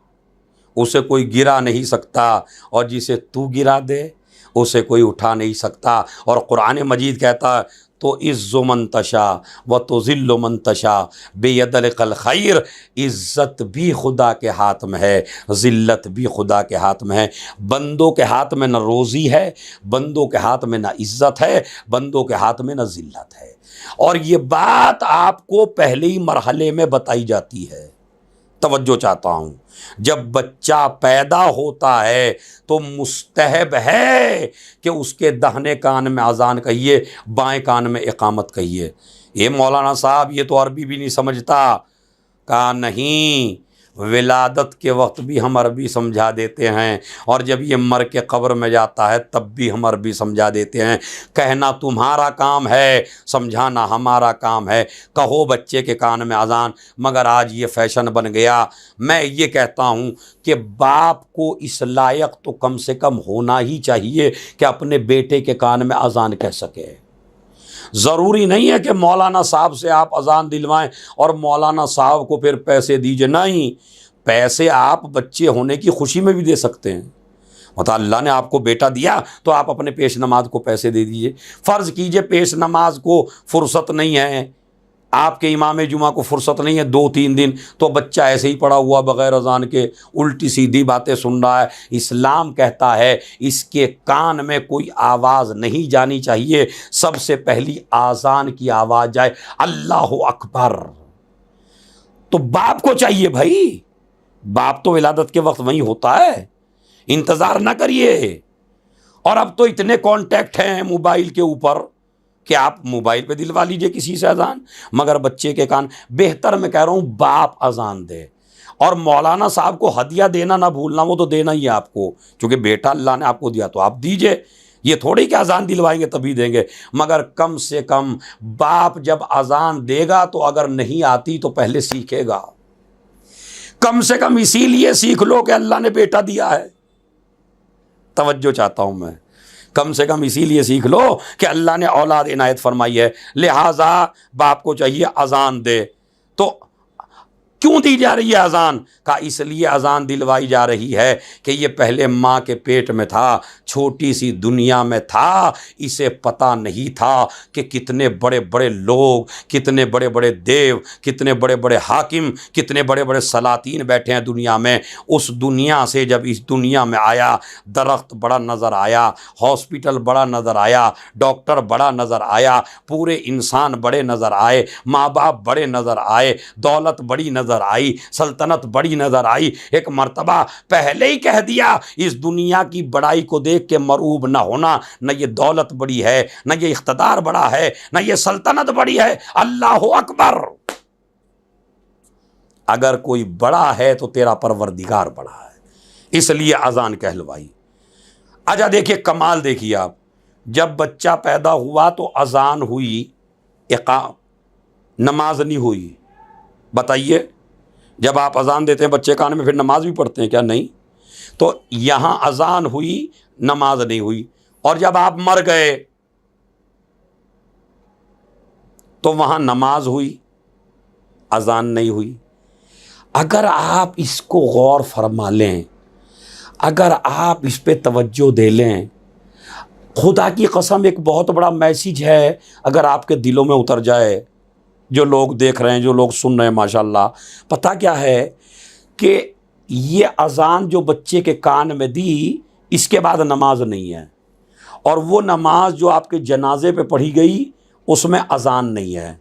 उसे कोई गिरा नहीं सकता, और जिसे तू गिरा दे उसे कोई उठा नहीं सकता। और कुरान मजीद कहता है, तो इज़्ज़ु मन तशा व तुज़िल्लु मन तशा बियदिकल खैर, इज़्ज़त भी खुदा के हाथ में है, ज़िल्लत भी खुदा के हाथ में है। बंदों के हाथ में न रोज़ी है, बंदों के हाथ में न इज़्ज़त है, बंदों के हाथ में न ज़िल्लत है। और ये बात आपको पहले ही मरहले में बताई जाती है। तवज्जो चाहता हूँ, जब बच्चा पैदा होता है तो मुस्तहब है कि उसके दाहिने कान में अजान कहिए, बाएं कान में इकामत कहिए। ये मौलाना साहब ये तो अरबी भी नहीं समझता। कहा नहीं, विलादत के वक्त भी हम अरबी समझा देते हैं, और जब ये मर के कब्र में जाता है तब भी हम अरबी समझा देते हैं। कहना तुम्हारा काम है, समझाना हमारा काम है। कहो बच्चे के कान में अजान, मगर आज ये फैशन बन गया। मैं ये कहता हूँ कि बाप को इस लायक तो कम से कम होना ही चाहिए कि अपने बेटे के कान में अजान कह सके। ज़रूरी नहीं है कि मौलाना साहब से आप अजान दिलवाएं और मौलाना साहब को फिर पैसे दीजिए। नहीं, पैसे आप बच्चे होने की खुशी में भी दे सकते हैं। मतलब अल्लाह ने आपको बेटा दिया तो आप अपने पेश नमाज को पैसे दे दीजिए। फ़र्ज़ कीजिए पेश नमाज को फुर्सत नहीं है, आपके इमाम जुमा को फुर्सत नहीं है 2-3 दिन, तो बच्चा ऐसे ही पड़ा हुआ बग़ैर अजान के उल्टी सीधी बातें सुन रहा है। इस्लाम कहता है इसके कान में कोई आवाज़ नहीं जानी चाहिए, सबसे पहली आज़ान की आवाज़ जाए, अल्लाहु अकबर। तो बाप को चाहिए भाई, बाप तो विलादत के वक्त वहीं होता है, इंतज़ार ना करिए। और अब तो इतने कॉन्टैक्ट हैं मोबाइल के ऊपर कि आप मोबाइल पे दिलवा लीजिए किसी से अजान, मगर बच्चे के कान, बेहतर मैं कह रहा हूँ बाप अजान दे। और मौलाना साहब को हदिया देना ना भूलना, वो तो देना ही है आपको, क्योंकि बेटा अल्लाह ने आपको दिया तो आप दीजिए। ये थोड़ी कि अजान दिलवाएंगे तभी देंगे, मगर कम से कम बाप जब अजान देगा तो अगर नहीं आती तो पहले सीखेगा। कम से कम इसीलिए सीख लो कि अल्लाह ने बेटा दिया है। तवज्जो चाहता हूँ मैं, कम से कम इसीलिए सीख लो कि अल्लाह ने औलाद इनायत फरमाई है, लिहाजा बाप को चाहिए अजान दे। तो क्यों दी जा रही है अजान? का इसलिए अजान दिलवाई जा रही है कि ये पहले माँ के पेट में था, छोटी सी दुनिया में था, इसे पता नहीं था कि कितने बड़े बड़े लोग, कितने बड़े बड़े देव, कितने बड़े बड़े हाकिम, कितने बड़े बड़े सलातीन बैठे हैं दुनिया में। उस दुनिया से जब इस दुनिया में आया, दरख्त बड़ा नज़र आया, हॉस्पिटल बड़ा नज़र आया, डॉक्टर बड़ा नज़र आया, पूरे इंसान बड़े नज़र आए, माँ बाप बड़े नज़र आए, दौलत बड़ी नज़र आई, सल्तनत बड़ी नज़र आई। एक मर्तबा पहले ही कह दिया, इस दुनिया की बड़ाई को देख के मरूब न होना, न ये दौलत बड़ी है, न ये इख्तदार बड़ा है, न ये सल्तनत बड़ी है, अल्लाहु अकबर। अगर कोई बड़ा है तो तेरा परवरदिगार बड़ा है, इसलिए अजान कहलवाई। अच्छा देखिए कमाल, देखिए आप, जब बच्चा पैदा हुआ तो अजान हुई, नमाज नहीं हुई। बताइए, जब आप अजान देते हैं बच्चे कान में, फिर नमाज भी पढ़ते हैं क्या? नहीं। तो यहाँ अजान हुई, नमाज नहीं हुई। और जब आप मर गए तो वहाँ नमाज हुई, अजान नहीं हुई। अगर आप इसको गौर फरमा लें, अगर आप इस पे तवज्जो दे लें, खुदा की कसम एक बहुत बड़ा मैसेज है अगर आपके दिलों में उतर जाए। जो लोग देख रहे हैं, जो लोग सुन रहे हैं, माशाल्लाह, पता क्या है कि ये अजान जो बच्चे के कान में दी, इसके बाद नमाज नहीं है, और वो नमाज जो आपके जनाजे पे पढ़ी गई उसमें अजान नहीं है।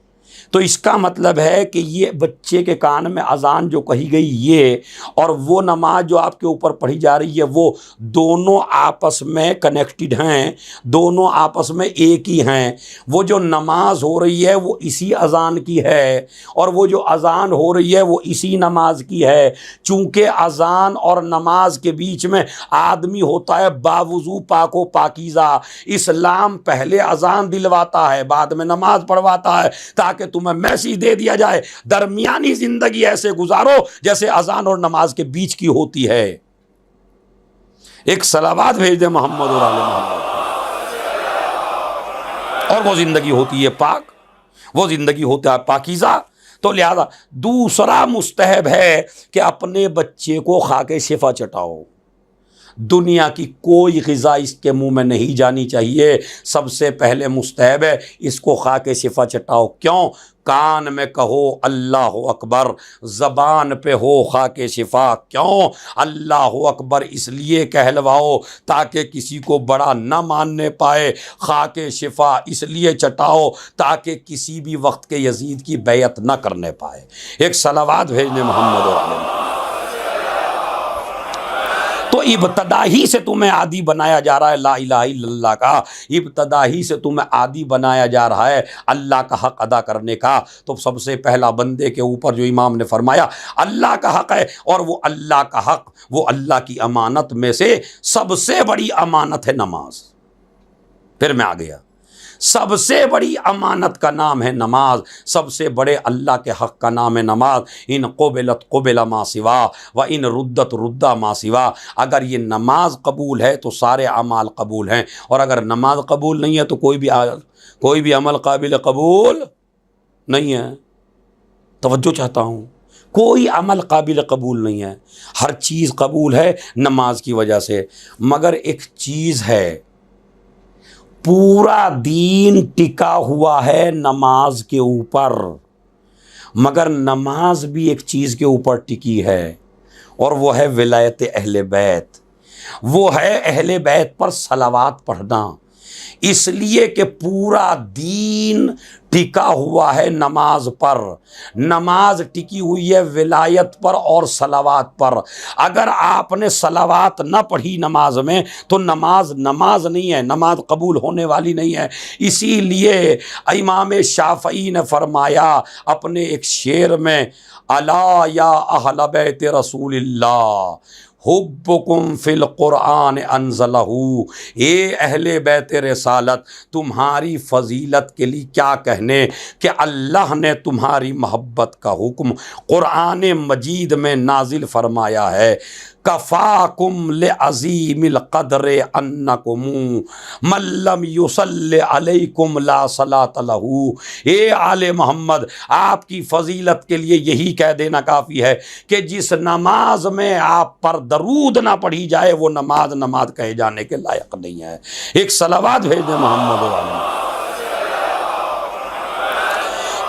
तो इसका मतलब है कि ये बच्चे के कान में अजान जो कही गई ये, और वो नमाज जो आपके ऊपर पढ़ी जा रही है, वो दोनों आपस में कनेक्टेड हैं, दोनों आपस में एक ही हैं। वो जो नमाज हो रही है वो इसी अजान की है, और वो जो अजान हो रही है वो इसी नमाज की है। चूँकि अजान और नमाज के बीच में आदमी होता है बावुजू पाको पाकीज़ा। इस्लाम पहले अजान दिलवाता है, बाद में नमाज पढ़वाता है, ताकि तुम्हें मैसेज दे दिया जाए दरमियानी जिंदगी ऐसे गुजारो जैसे अजान और नमाज के बीच की होती है। एक सलावात भेज दे मोहम्मद और आले मोहम्मद, और वो जिंदगी होती है पाक, वो जिंदगी होता है पाकीज़ा। तो लिहाजा दूसरा मुस्तहब है कि अपने बच्चे को खाके शिफा चटाओ। दुनिया की कोई ग़िज़ा इसके मुंह में नहीं जानी चाहिए। सबसे पहले मुस्तहब है इसको खाके शिफा चटाओ। क्यों? कान में कहो अल्लाह अकबर, ज़बान पे हो खाके शिफा। क्यों? अल्लाह अकबर इसलिए कहलवाओ ताकि किसी को बड़ा न मानने पाए। खाके शिफा इसलिए चटाओ ताकि किसी भी वक्त के यजीद की बैयत न करने पाए। एक सलावात भेजने मोहम्मद और तो इब्तदा ही से तुम्हें आदी बनाया जा रहा है ला इलाहा इल्लल्लाह का, इब्तदा ही से तुम्हें आदी बनाया जा रहा है अल्लाह का हक़ अदा करने का। तो सबसे पहला बंदे के ऊपर जो इमाम ने फरमाया अल्लाह का हक़ है, और वो अल्लाह का हक़, वो अल्लाह की अमानत में से सबसे बड़ी अमानत है नमाज। फिर मैं आ गया, सबसे बड़ी अमानत का नाम है नमाज, सबसे बड़े अल्लाह के हक़ का नाम है नमाज। इन क़ुबिलत क़ुबिला मा सिवा व इन रुद्दत रुद्दा मा सिवा। अगर ये नमाज कबूल है तो सारे अमाल कबूल हैं, और अगर नमाज कबूल नहीं है तो कोई भी अमल काबिल कबूल नहीं है। तवज्जो चाहता हूँ, कोई अमल काबिल कबूल नहीं है। हर चीज़ कबूल है नमाज की वजह से। मगर एक चीज़ है, पूरा दीन टिका हुआ है नमाज के ऊपर, मगर नमाज भी एक चीज़ के ऊपर टिकी है, और वो है विलायत अहले बैत। वो है अहले बैत पर सलावात पढ़ना। इसलिए कि पूरा दीन टिका हुआ है नमाज पर। नमाज टिकी हुई है विलायत पर और सलावात पर। अगर आपने सलावात न पढ़ी नमाज में तो नमाज नमाज नहीं है, नमाज कबूल होने वाली नहीं है। इसीलिए इमाम शाफ़ई ने फरमाया अपने एक शेर में, अला या अहल बैत रसूलिल्लाह हुब्बुकुम फिल क़ुरआन अनज़लहू। ए अहले बैत रिसालत, तुम्हारी फ़जीलत के लिए क्या कहने कि अल्लाह ने तुम्हारी मोहब्बत का हुक्म क़ुरआन मजीद में नाजिल फरमाया है। कफ़ाकुम ले अज़ीमिल क़द्र अन्नकुम मल्लम युसल्लि अलैकुम ला सलात लहू। ए आले मोहम्मद, आपकी फ़जीलत के लिए यही कह देना काफ़ी है कि जिस नमाज में आप पर दरूद ना पढ़ी जाए वो नमाज नमाज कहे जाने के लायक नहीं है। एक सलावात भेज दे मोहम्मद वाले।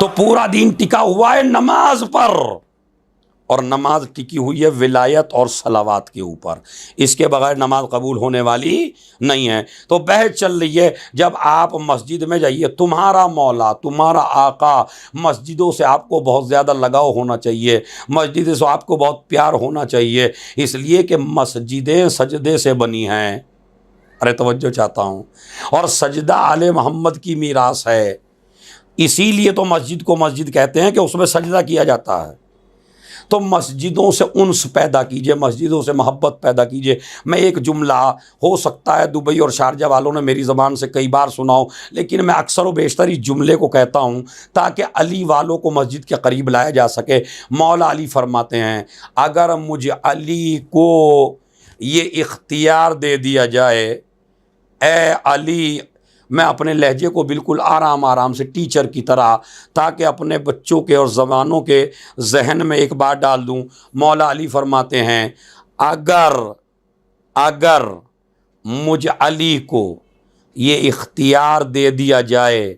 तो पूरा दीन टिका हुआ है नमाज पर, और नमाज टिकी हुई है विलायत और सलावात के ऊपर। इसके बगैर नमाज कबूल होने वाली नहीं है। तो बहस चल रही है, जब आप मस्जिद में जाइए, तुम्हारा मौला तुम्हारा आका, मस्जिदों से आपको बहुत ज़्यादा लगाव होना चाहिए, मस्जिद से आपको बहुत प्यार होना चाहिए, इसलिए कि मस्जिदें सजदे से बनी हैं। अरे तवज्जो चाहता हूँ, और सजदा आले मोहम्मद की मीरास है। इसीलिए तो मस्जिद को मस्जिद कहते हैं कि उसमें सजदा किया जाता है। तो मस्जिदों से उन्स पैदा कीजिए, मस्जिदों से मोहब्बत पैदा कीजिए। मैं एक जुमला, हो सकता है दुबई और शारजा वालों ने मेरी ज़बान से कई बार सुना हो, लेकिन मैं अक्सर व बेशतर इस जुमले को कहता हूँ ताकि अली वालों को मस्जिद के करीब लाया जा सके। मौला अली फरमाते हैं, अगर मुझे अली को ये इख्तियार दे दिया जाए, ए अली, मैं अपने लहजे को बिल्कुल आराम आराम से टीचर की तरह, ताकि अपने बच्चों के और जवानों के जहन में एक बात डाल दूं। मौला अली फरमाते हैं, अगर मुझ अली को ये इख्तियार दे दिया जाए,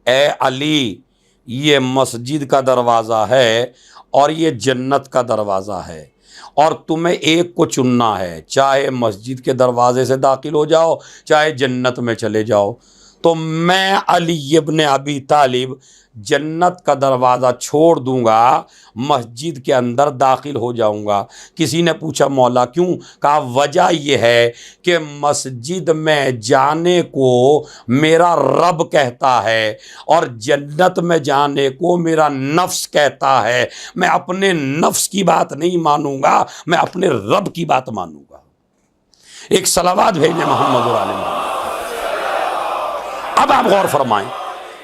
ए अली, ये मस्जिद का दरवाज़ा है और ये जन्नत का दरवाज़ा है, और तुम्हें एक को चुनना है, चाहे मस्जिद के दरवाजे से दाखिल हो जाओ, चाहे जन्नत में चले जाओ। तो मैं अली इब्न अबी तालिब जन्नत का दरवाज़ा छोड़ दूंगा, मस्जिद के अंदर दाखिल हो जाऊंगा। किसी ने पूछा मौला क्यों? कहा वजह यह है कि मस्जिद में जाने को मेरा रब कहता है और जन्नत में जाने को मेरा नफ्स कहता है। मैं अपने नफ्स की बात नहीं मानूंगा, मैं अपने रब की बात मानूंगा। एक सलावात भेजने मोहम्मद और आले मोहम्मद। अब आप गौर फरमाएं,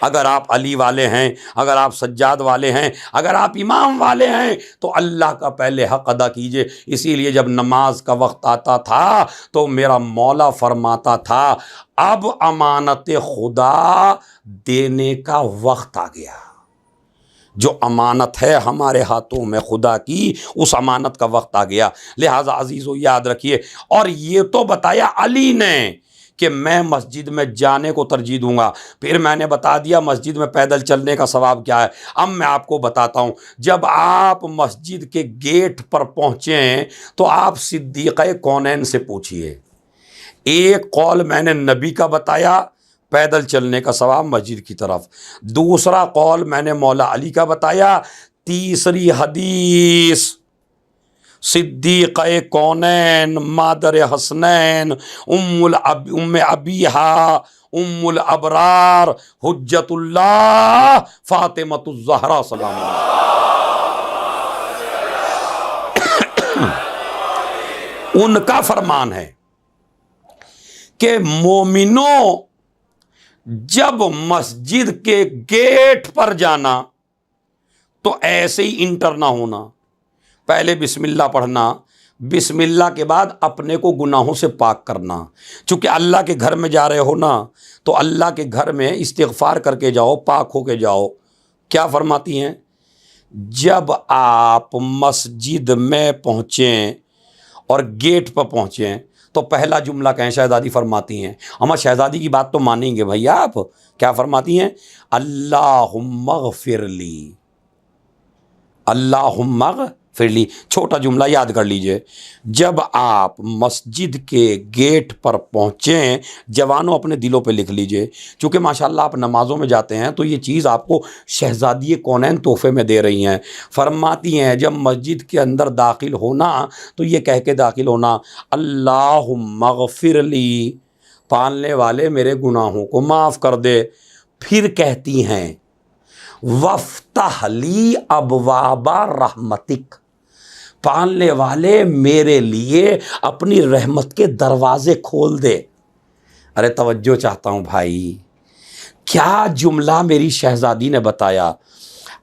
अगर आप अली वाले हैं, अगर आप सज्जाद वाले हैं, अगर आप इमाम वाले हैं, तो अल्लाह का पहले हक़ अदा कीजिए। इसीलिए जब नमाज का वक्त आता था तो मेरा मौला फरमाता था अब अमानत खुदा देने का वक्त आ गया। जो अमानत है हमारे हाथों में खुदा की, उस अमानत का वक्त आ गया। लिहाजा अजीज़ों याद रखिए। और ये तो बताया अली ने कि मैं मस्जिद में जाने को तरजीह दूंगा। फिर मैंने बता दिया मस्जिद में पैदल चलने का सवाब क्या है। अब मैं आपको बताता हूँ, जब आप मस्जिद के गेट पर पहुँचें तो आप सिद्दीक़ कौनैन से पूछिए। एक कौल मैंने नबी का बताया, पैदल चलने का सवाब मस्जिद की तरफ। दूसरा कौल मैंने मौला अली का बताया। तीसरी हदीस सिद्दीक़ कौनैन मादर हसनैन उम्मे अबीहा उम्मुल अबरार हुज्जतुल्लाह फातिमतुज़ ज़हरा सलाम उनका फरमान है कि मोमिनों जब मस्जिद के गेट पर जाना तो ऐसे ही इंटर ना होना, पहले बिस्मिल्लाह पढ़ना, बिस्मिल्लाह के बाद अपने को गुनाहों से पाक करना। चूँकि अल्लाह के घर में जा रहे हो ना, तो अल्लाह के घर में इस्तिग़फ़ार करके जाओ, पाक हो के जाओ। क्या फरमाती हैं? जब आप मस्जिद में पहुँचें और गेट पर पहुँचें तो पहला जुमला कहें। शहज़ादी फरमाती हैं, अम्मा शहज़ादी की बात तो मानेंगे भैया आप। क्या फरमाती हैं? अल्लाहुम्मा ग़फ़िरली, अल्लाहुम्मा ग़फ़िरली। छोटा जुमला याद कर लीजिए। जब आप मस्जिद के गेट पर पहुँचें, जवानों अपने दिलों पे लिख लीजिए, चूँकि माशाल्लाह आप नमाज़ों में जाते हैं तो ये चीज़ आपको शहज़ादी कौनैन तोहफ़े में दे रही हैं। फरमाती हैं जब मस्जिद के अंदर दाखिल होना तो ये कह के दाखिल होना, अल्लाहुम्मा ग़फ़िरली, पालने वाले मेरे गुनाहों को माफ़ कर दे। फिर कहती हैं वफ़्तह ली अबवाबा रहमतिक, पालने वाले मेरे लिए अपनी रहमत के दरवाज़े खोल दे। अरे तवज्जो चाहता हूँ भाई, क्या जुमला मेरी शहज़ादी ने बताया।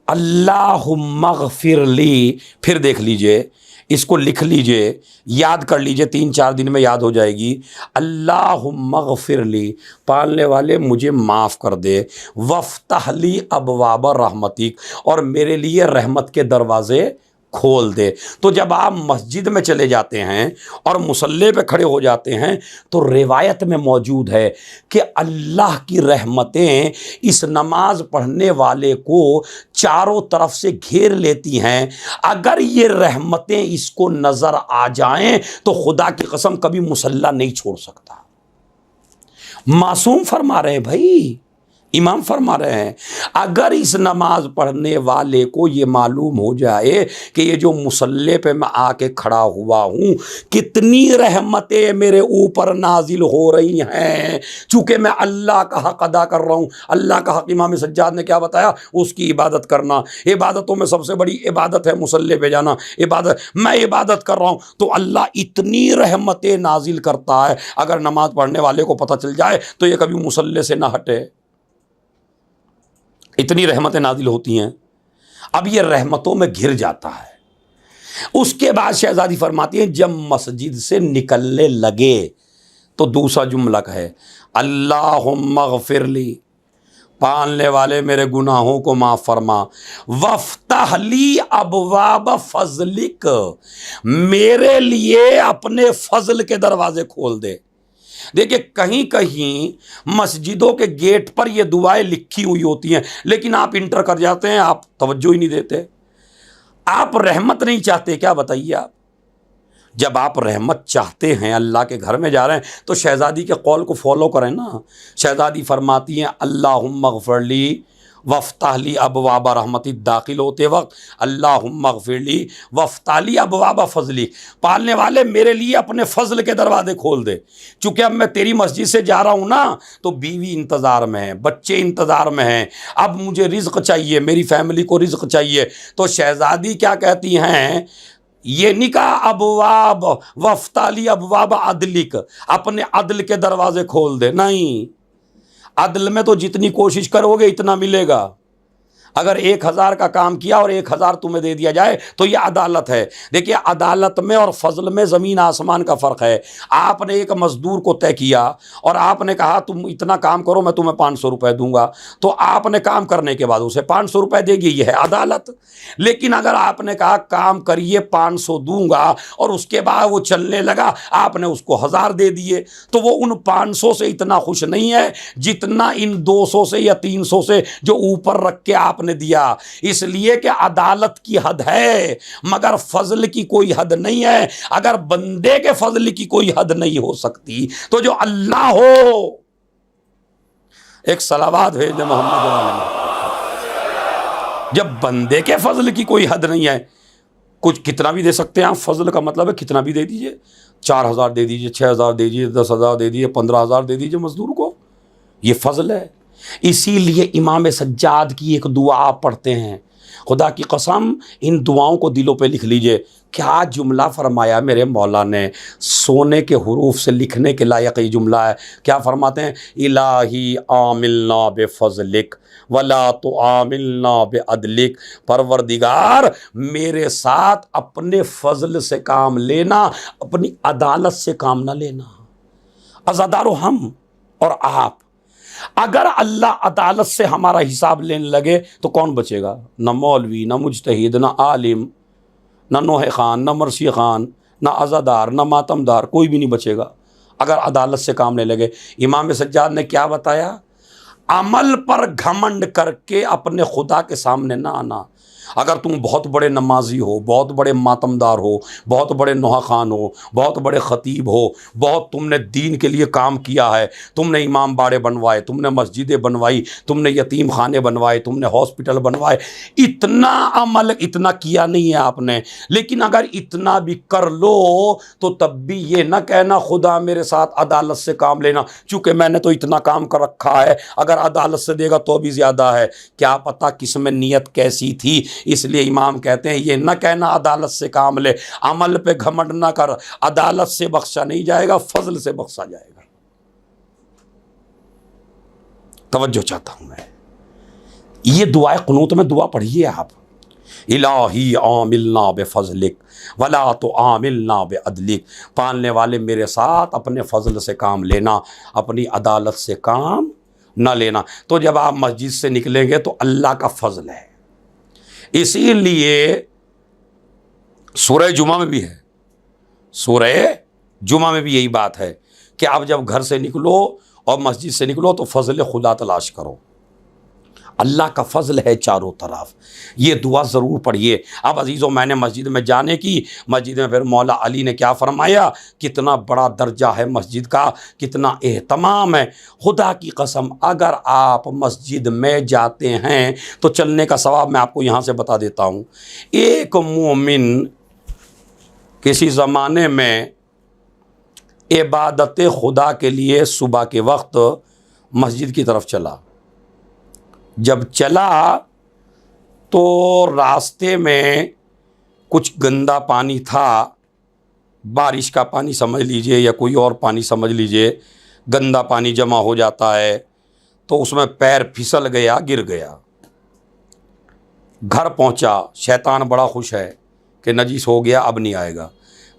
अल्लाहुम्मा ग़फ़िरली, फिर देख लीजिए, इसको लिख लीजिए, याद कर लीजिए, 3-4 दिन में याद हो जाएगी। अल्लाहुम्मा ग़फ़िरली, पालने वाले मुझे माफ़ कर दे। वफ़्तह ली अबवाब रहमतिक, और मेरे लिए रहमत के दरवाज़े खोल दे। तो जब आप मस्जिद में चले जाते हैं और मुसल्ले पे खड़े हो जाते हैं तो रिवायत में मौजूद है कि अल्लाह की रहमतें इस नमाज पढ़ने वाले को चारों तरफ से घेर लेती हैं। अगर ये रहमतें इसको नज़र आ जाएं तो खुदा की कसम कभी मुसल्ला नहीं छोड़ सकता। मासूम फरमा रहे हैं भाई, इमाम फरमा रहे हैं, अगर इस नमाज पढ़ने वाले को ये मालूम हो जाए कि ये जो मुसल्ले पे मैं आके खड़ा हुआ हूँ कितनी रहमतें मेरे ऊपर नाजिल हो रही हैं, चूँकि मैं अल्लाह का हक़ अदा कर रहा हूँ। अल्लाह का हक़ इमाम सज्जाद ने क्या बताया? उसकी इबादत करना। इबादतों में सबसे बड़ी इबादत है मुसल्ले पे जाना। इबादत, मैं इबादत कर रहा हूँ तो अल्लाह इतनी रहमतें नाजिल करता है, अगर नमाज पढ़ने वाले को पता चल जाए तो ये कभी मुसल्ले से ना हटे। इतनी रहमतें नाजिल होती हैं। अब ये रहमतों में घिर जाता है। उसके बाद शहज़ादी फरमाती हैं जब मस्जिद से निकलने लगे तो दूसरा जुमला है अल्लाहुम्मा ग़फ़िरली, पालने वाले मेरे गुनाहों को माफ़ फरमा। वफ़्तह ली अबवाब फ़ज़लिक, मेरे लिए अपने फ़ज़ल के दरवाज़े खोल दे। देखिए कहीं कहीं मस्जिदों के गेट पर ये दुआएं लिखी हुई होती हैं, लेकिन आप इंटर कर जाते हैं, आप तवज्जो ही नहीं देते। आप रहमत नहीं चाहते क्या? बताइए आप। जब आप रहमत चाहते हैं, अल्लाह के घर में जा रहे हैं, तो शहज़ादी के कौल को फॉलो करें ना। शहज़ादी फरमाती हैं अल्लाहुम्मा ग़फ़िरली वफ़्ताहली अबवाबा रहमती, दाखिल होते वक्त अल्लाहुम्मा ग़फ़िरली वफ़्ताहली अबवाबा फ़ज़ली, पालने वाले मेरे लिए अपने फ़ज़ल के दरवाज़े खोल दे। चूँकि अब मैं तेरी मस्जिद से जा रहा हूँ ना, तो बीवी इंतज़ार में है, बच्चे इंतज़ार में हैं, अब मुझे रिज़्क़ चाहिए, मेरी फैमिली को रिज़्क़ चाहिए। तो शहज़ादी क्या कहती हैं, ये नहीं कहा अबवाब वफ़्ताली अबवाब अदलिक, अपने अदल के दरवाजे खोल दे, नहीं। अदल में तो जितनी कोशिश करोगे इतना मिलेगा। अगर 1000 का काम किया और 1000 तुम्हें दे दिया जाए तो ये अदालत है। देखिए, अदालत में और फजल में ज़मीन आसमान का फ़र्क है। आपने एक मज़दूर को तय किया और आपने कहा तुम इतना काम करो, मैं तुम्हें 500 रुपये दूंगा, तो आपने काम करने के बाद उसे 500 रुपये देगी, यह है अदालत। लेकिन अगर आपने कहा काम करिए 500 दूंगा और उसके बाद वो चलने लगा, आपने उसको 1000 दे दिए, तो वो उन 500 से इतना खुश नहीं है जितना इन 200 से या 300 से जो ऊपर रख के आपने दिया। इसलिए कि अदालत की हद है मगर फजल की कोई हद नहीं है। अगर बंदे के फजल की कोई हद नहीं हो सकती तो जो अल्लाह हो, एक सलावात भेज दे मोहम्मद। जब बंदे के फजल की कोई हद नहीं है, कुछ कितना भी दे सकते हैं आप, फजल का मतलब है कितना भी दे दीजिए, 4000 दे दीजिए, 6000 दे दीजिए, 10,000 दे दीजिए, 15,000 दे दीजिए मजदूर को, ये फजल है। इसीलिए इमाम सज्जाद की एक दुआ आप पढ़ते हैं, खुदा की कसम इन दुआओं को दिलों पे लिख लीजिए। क्या जुमला फरमाया मेरे मौला ने, सोने के हुरूफ से लिखने के लायक ये जुमला है। क्या फरमाते हैं, इलाही आमिलना बेफजलिक वला तो आमिलना बेअदलिक, परवरदिगार मेरे साथ अपने फजल से काम लेना, अपनी अदालत से काम ना लेना। अज़ादारो हम और आप, अगर अल्लाह अदालत से हमारा हिसाब लेने लगे तो कौन बचेगा? न मौलवी, न मुजतहिद, न आलिम, न नोह खान, न मरसी खान, न अज़ादार, न मातमदार, कोई भी नहीं बचेगा अगर अदालत से काम लेने लगे। इमाम सज्जाद ने क्या बताया, अमल पर घमंड करके अपने खुदा के सामने ना आना। अगर तुम बहुत बड़े नमाजी हो, बहुत बड़े मातमदार हो, बहुत बड़े नोहा खान हो, बहुत बड़े ख़तीब हो, बहुत तुमने दीन के लिए काम किया है, तुमने इमाम बाड़े बनवाए, तुमने मस्जिदें बनवाई, तुमने यतीम खाने बनवाए, तुमने हॉस्पिटल बनवाए, इतना अमल इतना किया नहीं है आपने, लेकिन अगर इतना भी कर लो तो तब भी ये ना कहना खुदा मेरे साथ अदालत से काम लेना, चूँकि मैंने तो इतना काम कर रखा है, अगर अदालत से देगा तो भी ज़्यादा है। क्या पता किस में नीयत कैसी थी। इसलिए इमाम कहते हैं ये न कहना अदालत से काम ले, अमल पे घमंड ना कर, अदालत से बख्शा नहीं जाएगा, फजल से बख्शा जाएगा। तवज्जो चाहता हूं मैं, ये दुआ कुनूत में दुआ पढ़िए आप, इलाही आमिलना बेफजलिक वला तो आमिलना बेअदलिक, पालने वाले मेरे साथ अपने फजल से काम लेना, अपनी अदालत से काम ना लेना। तो जब आप मस्जिद से निकलेंगे तो अल्लाह का फजल है। इसीलिए सूरह जुमा में भी है, सूरह जुमा में भी यही बात है कि आप जब घर से निकलो और मस्जिद से निकलो तो फजल खुदा तलाश करो। अल्लाह का फजल है चारों तरफ, ये दुआ ज़रूर पढ़िए। अब अजीज़ों, मैंने मस्जिद में जाने की, मस्जिद में फिर मौला अली ने क्या फरमाया, कितना बड़ा दर्जा है मस्जिद का, कितना एहतमाम है। खुदा की कसम, अगर आप मस्जिद में जाते हैं तो चलने का सवाब मैं आपको यहाँ से बता देता हूँ। एक मोमिन किसी ज़माने में इबादत खुदा के लिए सुबह के वक्त मस्जिद की तरफ चला। जब चला तो रास्ते में कुछ गंदा पानी था, बारिश का पानी समझ लीजिए या कोई और पानी समझ लीजिए, गंदा पानी जमा हो जाता है तो उसमें पैर फिसल गया, गिर गया। घर पहुंचा, शैतान बड़ा खुश है कि नजीस हो गया, अब नहीं आएगा,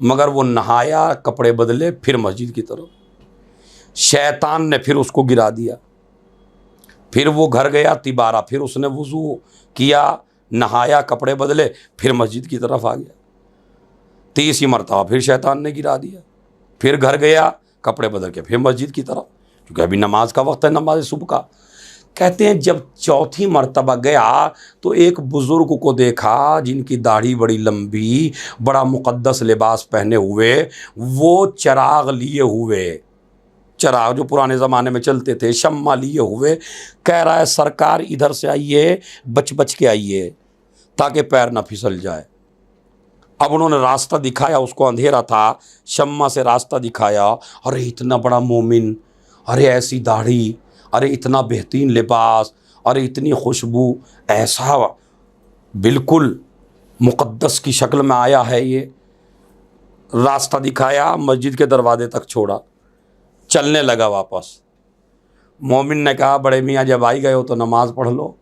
मगर वो नहाया, कपड़े बदले, फिर मस्जिद की तरफ। शैतान ने फिर उसको गिरा दिया। फिर वो घर गया, तिबारा, फिर उसने वुज़ू किया, नहाया, कपड़े बदले, फिर मस्जिद की तरफ आ गया। 30 मरतबा फिर शैतान ने गिरा दिया। फिर घर गया, कपड़े बदल के फिर मस्जिद की तरफ, क्योंकि अभी नमाज का वक्त है, नमाज सुबह का। कहते हैं जब चौथी मर्तबा गया तो एक बुज़ुर्ग को देखा जिनकी दाढ़ी बड़ी लंबी, बड़ा मुक़द्दस लिबास पहने हुए, वो चिराग लिए हुए, चिराग जो पुराने ज़माने में चलते थे, शम्मा लिए हुए, कह रहा है सरकार इधर से आइए, बच बच के आइए ताकि पैर ना फिसल जाए। अब उन्होंने रास्ता दिखाया, उसको अंधेरा था, शम्मा से रास्ता दिखाया। अरे इतना बड़ा मोमिन, अरे ऐसी दाढ़ी, अरे इतना बेहतरीन लिबास, अरे इतनी खुशबू, ऐसा बिल्कुल मुक़द्दस की शक्ल में आया है ये। रास्ता दिखाया, मस्जिद के दरवाजे तक छोड़ा, चलने लगा वापस। मोमिन ने कहा बड़े मियाँ जब आई गए हो तो नमाज़ पढ़ लो।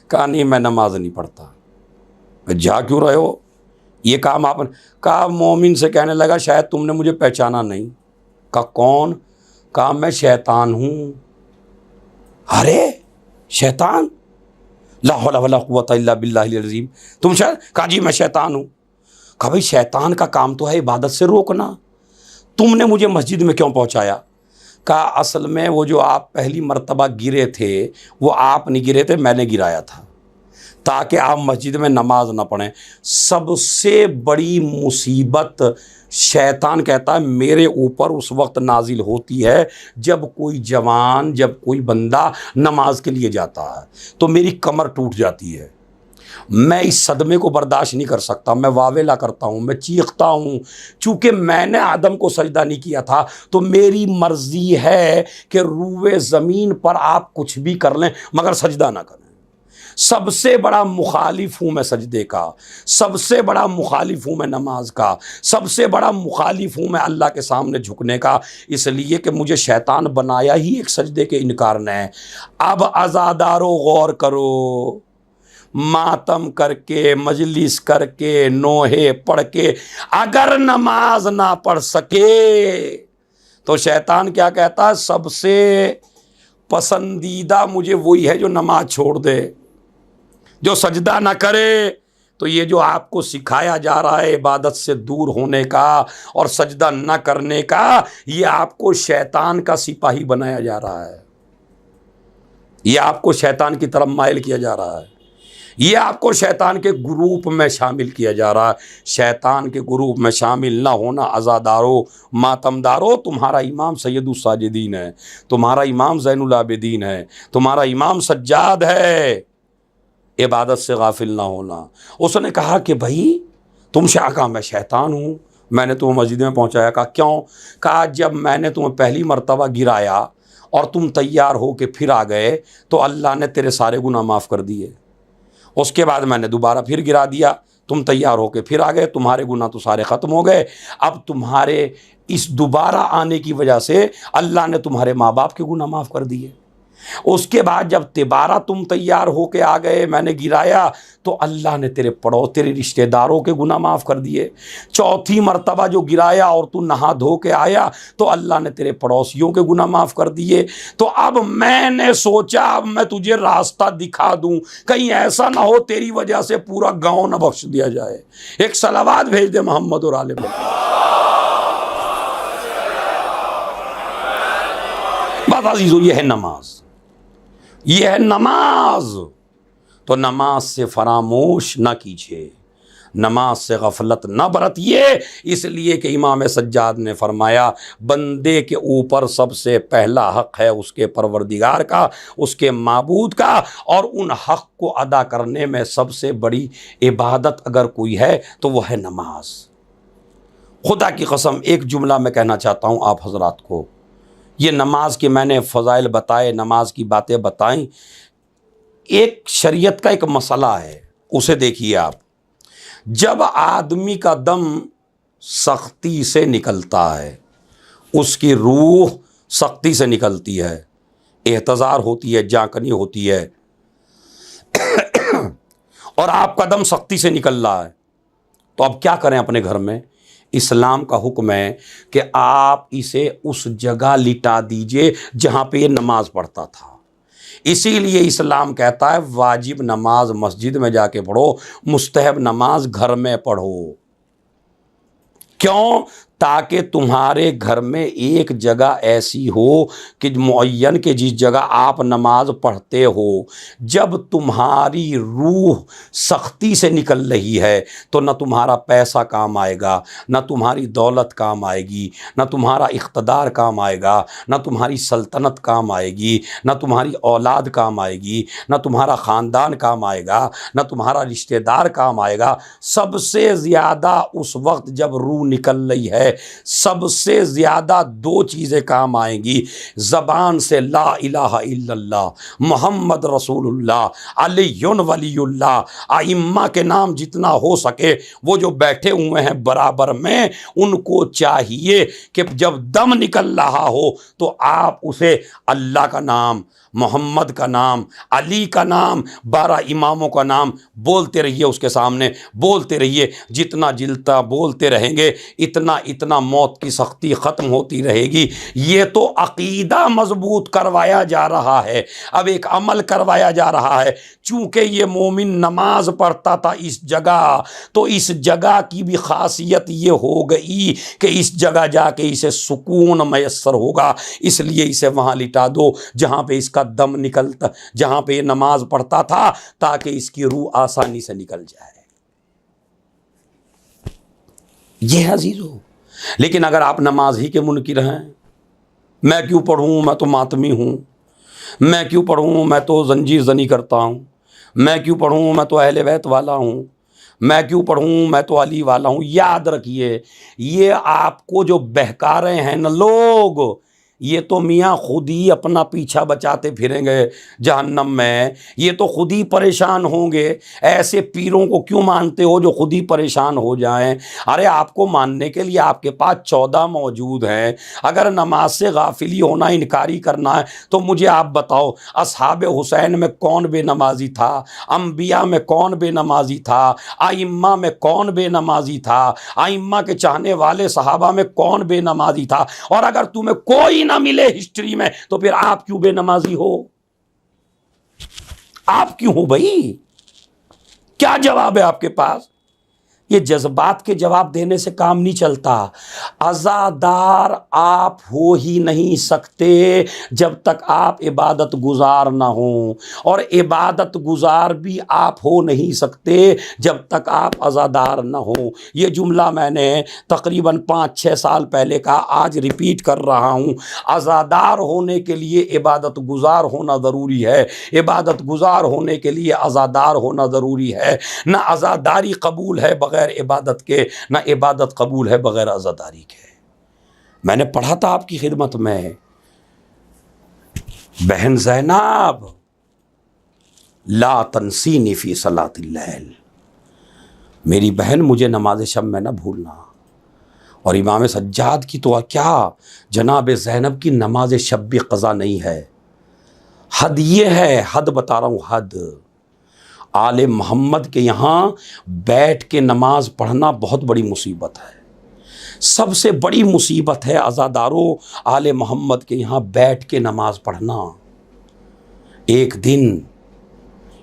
कहा नहीं मैं नमाज नहीं पढ़ता। जा क्यों रहे हो, ये काम आपने। कहा मोमिन से कहने लगा शायद तुमने मुझे पहचाना नहीं। कहा कौन। कहा मैं शैतान हूँ। अरे शैतान, ला हौला वला कुव्वता इल्ला बिल्लाहिल अज़ीम, तुम शायद। कहा जी मैं शैतान हूँ। कहा भाई शैतान का काम तो है इबादत से रोकना, तुमने मुझे मस्जिद में क्यों पहुँचाया। कहा असल में वो जो आप पहली मर्तबा गिरे थे वो आप नहीं गिरे थे, मैंने गिराया था ताकि आप मस्जिद में नमाज ना पढ़ें। सबसे बड़ी मुसीबत शैतान कहता है मेरे ऊपर उस वक्त नाजिल होती है जब कोई जवान, जब कोई बंदा नमाज के लिए जाता है तो मेरी कमर टूट जाती है, मैं इस सदमे को बर्दाश्त नहीं कर सकता, मैं वावेला करता हूँ, मैं चीखता हूँ। चूँकि मैंने आदम को सजदा नहीं किया था तो मेरी मर्ज़ी है कि रूए ज़मीन पर आप कुछ भी कर लें मगर सजदा ना करें। सबसे बड़ा मुखालिफ हूँ मैं सजदे का, सबसे बड़ा मुखालिफ हूँ मैं नमाज का, सबसे बड़ा मुखालिफ हूँ मैं अल्लाह के सामने झुकने का, इसलिए कि मुझे शैतान बनाया ही एक सजदे के इनकार ने। अब अज़ादारो गौर करो, मातम करके, मजलिस करके, नोहे पढ़ के अगर नमाज ना पढ़ सके तो शैतान क्या कहता है, सबसे पसंदीदा मुझे वही है जो नमाज छोड़ दे, जो सजदा ना करे। तो ये जो आपको सिखाया जा रहा है इबादत से दूर होने का और सजदा न करने का, ये आपको शैतान का सिपाही बनाया जा रहा है, ये आपको शैतान की तरफ माइल किया जा रहा है, ये आपको शैतान के ग्रुप में शामिल किया जा रहा है। शैतान के ग्रुप में शामिल ना होना अज़ादारो, मातमदारो, तुम्हारा इमाम सैयदुस साजिदीन है, तुम्हारा इमाम ज़ैनुल आबिदीन है, तुम्हारा इमाम सज्जाद है। इबादत से गाफिल ना होना। उसने कहा कि भाई तुमसे। कहा मैं शैतान हूँ, मैंने तुम्हें मस्जिद में पहुँचाया। कहा क्यों। कहा जब मैंने तुम्हें पहली मर्तबा गिराया और तुम तैयार हो के फिर आ गए तो अल्लाह ने तेरे सारे गुनाह माफ़ कर दिए। उसके बाद मैंने दोबारा फिर गिरा दिया, तुम तैयार हो के फिर आ गए, तुम्हारे गुनाह तो सारे ख़त्म हो गए। अब तुम्हारे इस दोबारा आने की वजह से अल्लाह ने तुम्हारे माँ बाप के गुनाह माफ़ कर दिए। उसके बाद जब तिबारा तुम तैयार हो के आ गए, मैंने गिराया तो अल्लाह ने तेरे पड़ोस, तेरे रिश्तेदारों के गुनाह माफ़ कर दिए। चौथी मर्तबा जो गिराया और तू नहा धो के आया तो अल्लाह ने तेरे पड़ोसियों के गुनाह माफ़ कर दिए। तो अब मैंने सोचा अब मैं तुझे रास्ता दिखा दूं, कहीं ऐसा ना हो तेरी वजह से पूरा गांव न बख्श दिया जाए। एक सलावात भेज दे मोहम्मद और आले मोहम्मद। बात अजीज़ों, ये है नमाज, ये है नमाज। तो नमाज से फरामोश ना कीजिए, नमाज से गफलत ना बरतिए। इसलिए कि इमाम सज्जाद ने फरमाया बंदे के ऊपर सबसे पहला हक़ है उसके परवरदिगार का, उसके माबूद का, और उन हक़ को अदा करने में सबसे बड़ी इबादत अगर कोई है तो वह है नमाज। खुदा की कसम एक जुमला मैं कहना चाहता हूँ आप हजरात को, ये नमाज के मैंने फ़ज़ाइल बताए, नमाज की बातें बताई। एक शरीयत का एक मसला है, उसे देखिए आप। जब आदमी का दम सख्ती से निकलता है, उसकी रूह सख्ती से निकलती है, एहतज़ार होती है, जांकनी होती है, और आपका दम सख्ती से निकल रहा है, तो अब क्या करें अपने घर में। इस्लाम का हुक्म है कि आप इसे उस जगह लिटा दीजिए जहाँ पे ये नमाज पढ़ता था। इसीलिए इस्लाम कहता है वाजिब नमाज मस्जिद में जाके पढ़ो, मुस्तहब नमाज घर में पढ़ो। क्यों। ताकि तुम्हारे घर में एक जगह ऐसी हो कि मुअय्यन के जिस जगह आप नमाज पढ़ते हो, जब तुम्हारी रूह सख्ती से निकल रही है तो न तुम्हारा पैसा काम आएगा, न तुम्हारी दौलत काम आएगी, न तुम्हारा इख्तदार काम आएगा, न तुम्हारी सल्तनत काम आएगी, न तुम्हारी औलाद काम आएगी, न तुम्हारा ख़ानदान काम आएगा, न तुम्हारा रिश्तेदार काम आएगा। सबसे ज़्यादा उस वक्त जब रूह निकल रही है, सबसे ज़्यादा दो चीज़ें काम आएंगी। ज़बान से ला इलाहा इल्लल्लाह मोहम्मद रसूलुल्लाह अलीयुन वलीयुल्लाह, आइम्मा के नाम जितना हो सके वो जो बैठे हुए हैं बराबर में, उनको चाहिए कि जब दम निकल रहा हो तो आप उसे अल्लाह का नाम, मोहम्मद का नाम, अली का नाम, 12 इमामों का नाम बोलते रहिए, उसके सामने बोलते रहिए। जितना जिलता बोलते रहेंगे इतना इतना मौत की सख्ती ख़त्म होती रहेगी। ये तो अक़ीदा मजबूत करवाया जा रहा है, अब एक अमल करवाया जा रहा है। चूँकि ये मोमिन नमाज पढ़ता था इस जगह, तो इस जगह की भी ख़ासियत ये हो गई कि इस जगह जाके इसे सुकून मैसर होगा, इसलिए इसे वहाँ लिटा दो जहाँ पे इसका दम निकलता, जहाँ पे ये नमाज पढ़ता था, ताकि इसकी रूह आसानी से निकल जाए। ये है अजीज़ो। लेकिन अगर आप नमाज ही के मुनकिर हैं, मैं क्यों पढ़ूँ, मैं तो मातमी हूँ, मैं क्यों पढ़ूँ, मैं तो जंजीर जनी करता हूँ, मैं क्यों पढ़ूँ, मैं तो अहले बैत वाला हूँ, मैं क्यों पढ़ूँ, मैं तो अली वाला हूँ। याद रखिए, ये आपको जो बहका रहे हैं न लोग, ये तो मियाँ खुद ही अपना पीछा बचाते फिरेंगे जहन्नम में, ये तो खुद ही परेशान होंगे। ऐसे पीरों को क्यों मानते हो जो खुद ही परेशान हो जाएं? अरे आपको मानने के लिए आपके पास 14 मौजूद हैं। अगर नमाज से गाफिली होना, इनकारी करना है तो मुझे आप बताओ, असहाब हुसैन में कौन बेनमाजी था? अम्बिया में कौन बेनमाजी था? आइम्मा में कौन बेनमाजी था? आइम्मा के चाहने वाले सहाबा में कौन बेनमाजी था? और अगर तुम्हें कोई ना मिले हिस्ट्री में तो फिर आप क्यों बेनमाजी हो? आप क्यों हो भाई? क्या जवाब है आपके पास? ये जज्बात के जवाब देने से काम नहीं चलता। अज़ादार आप हो ही नहीं सकते जब तक आप इबादत गुजार ना हो, और इबादत गुजार भी आप हो नहीं सकते जब तक आप अज़ादार ना हो। ये जुमला मैंने तकरीबन 5-6 साल पहले का आज रिपीट कर रहा हूँ। अज़ादार होने के लिए इबादत गुजार होना ज़रूरी है, इबादत गुजार होने के लिए अज़ादार होना ज़रूरी है। ना अज़ादारी कबूल है बगैर इबादत के, ना इबादत कबूल है बगैर अज़ादारी के। मैंने पढ़ा था आपकी खिदमत में, बहन ज़ैनब ला तंसीनी फ़ी सलातिल लैल, मेरी बहन मुझे नमाज शब में न भूलना। और इमाम सज्जाद की तो क्या, जनाब ज़ैनब की नमाज शब भी क़ज़ा नहीं है। हद ये है, हद बता रहा हूँ, हद। आले मोहम्मद के यहाँ बैठ के नमाज पढ़ना बहुत बड़ी मुसीबत है, सबसे बड़ी मुसीबत है अज़ादारों, आले मोहम्मद के यहाँ बैठ के नमाज पढ़ना। एक दिन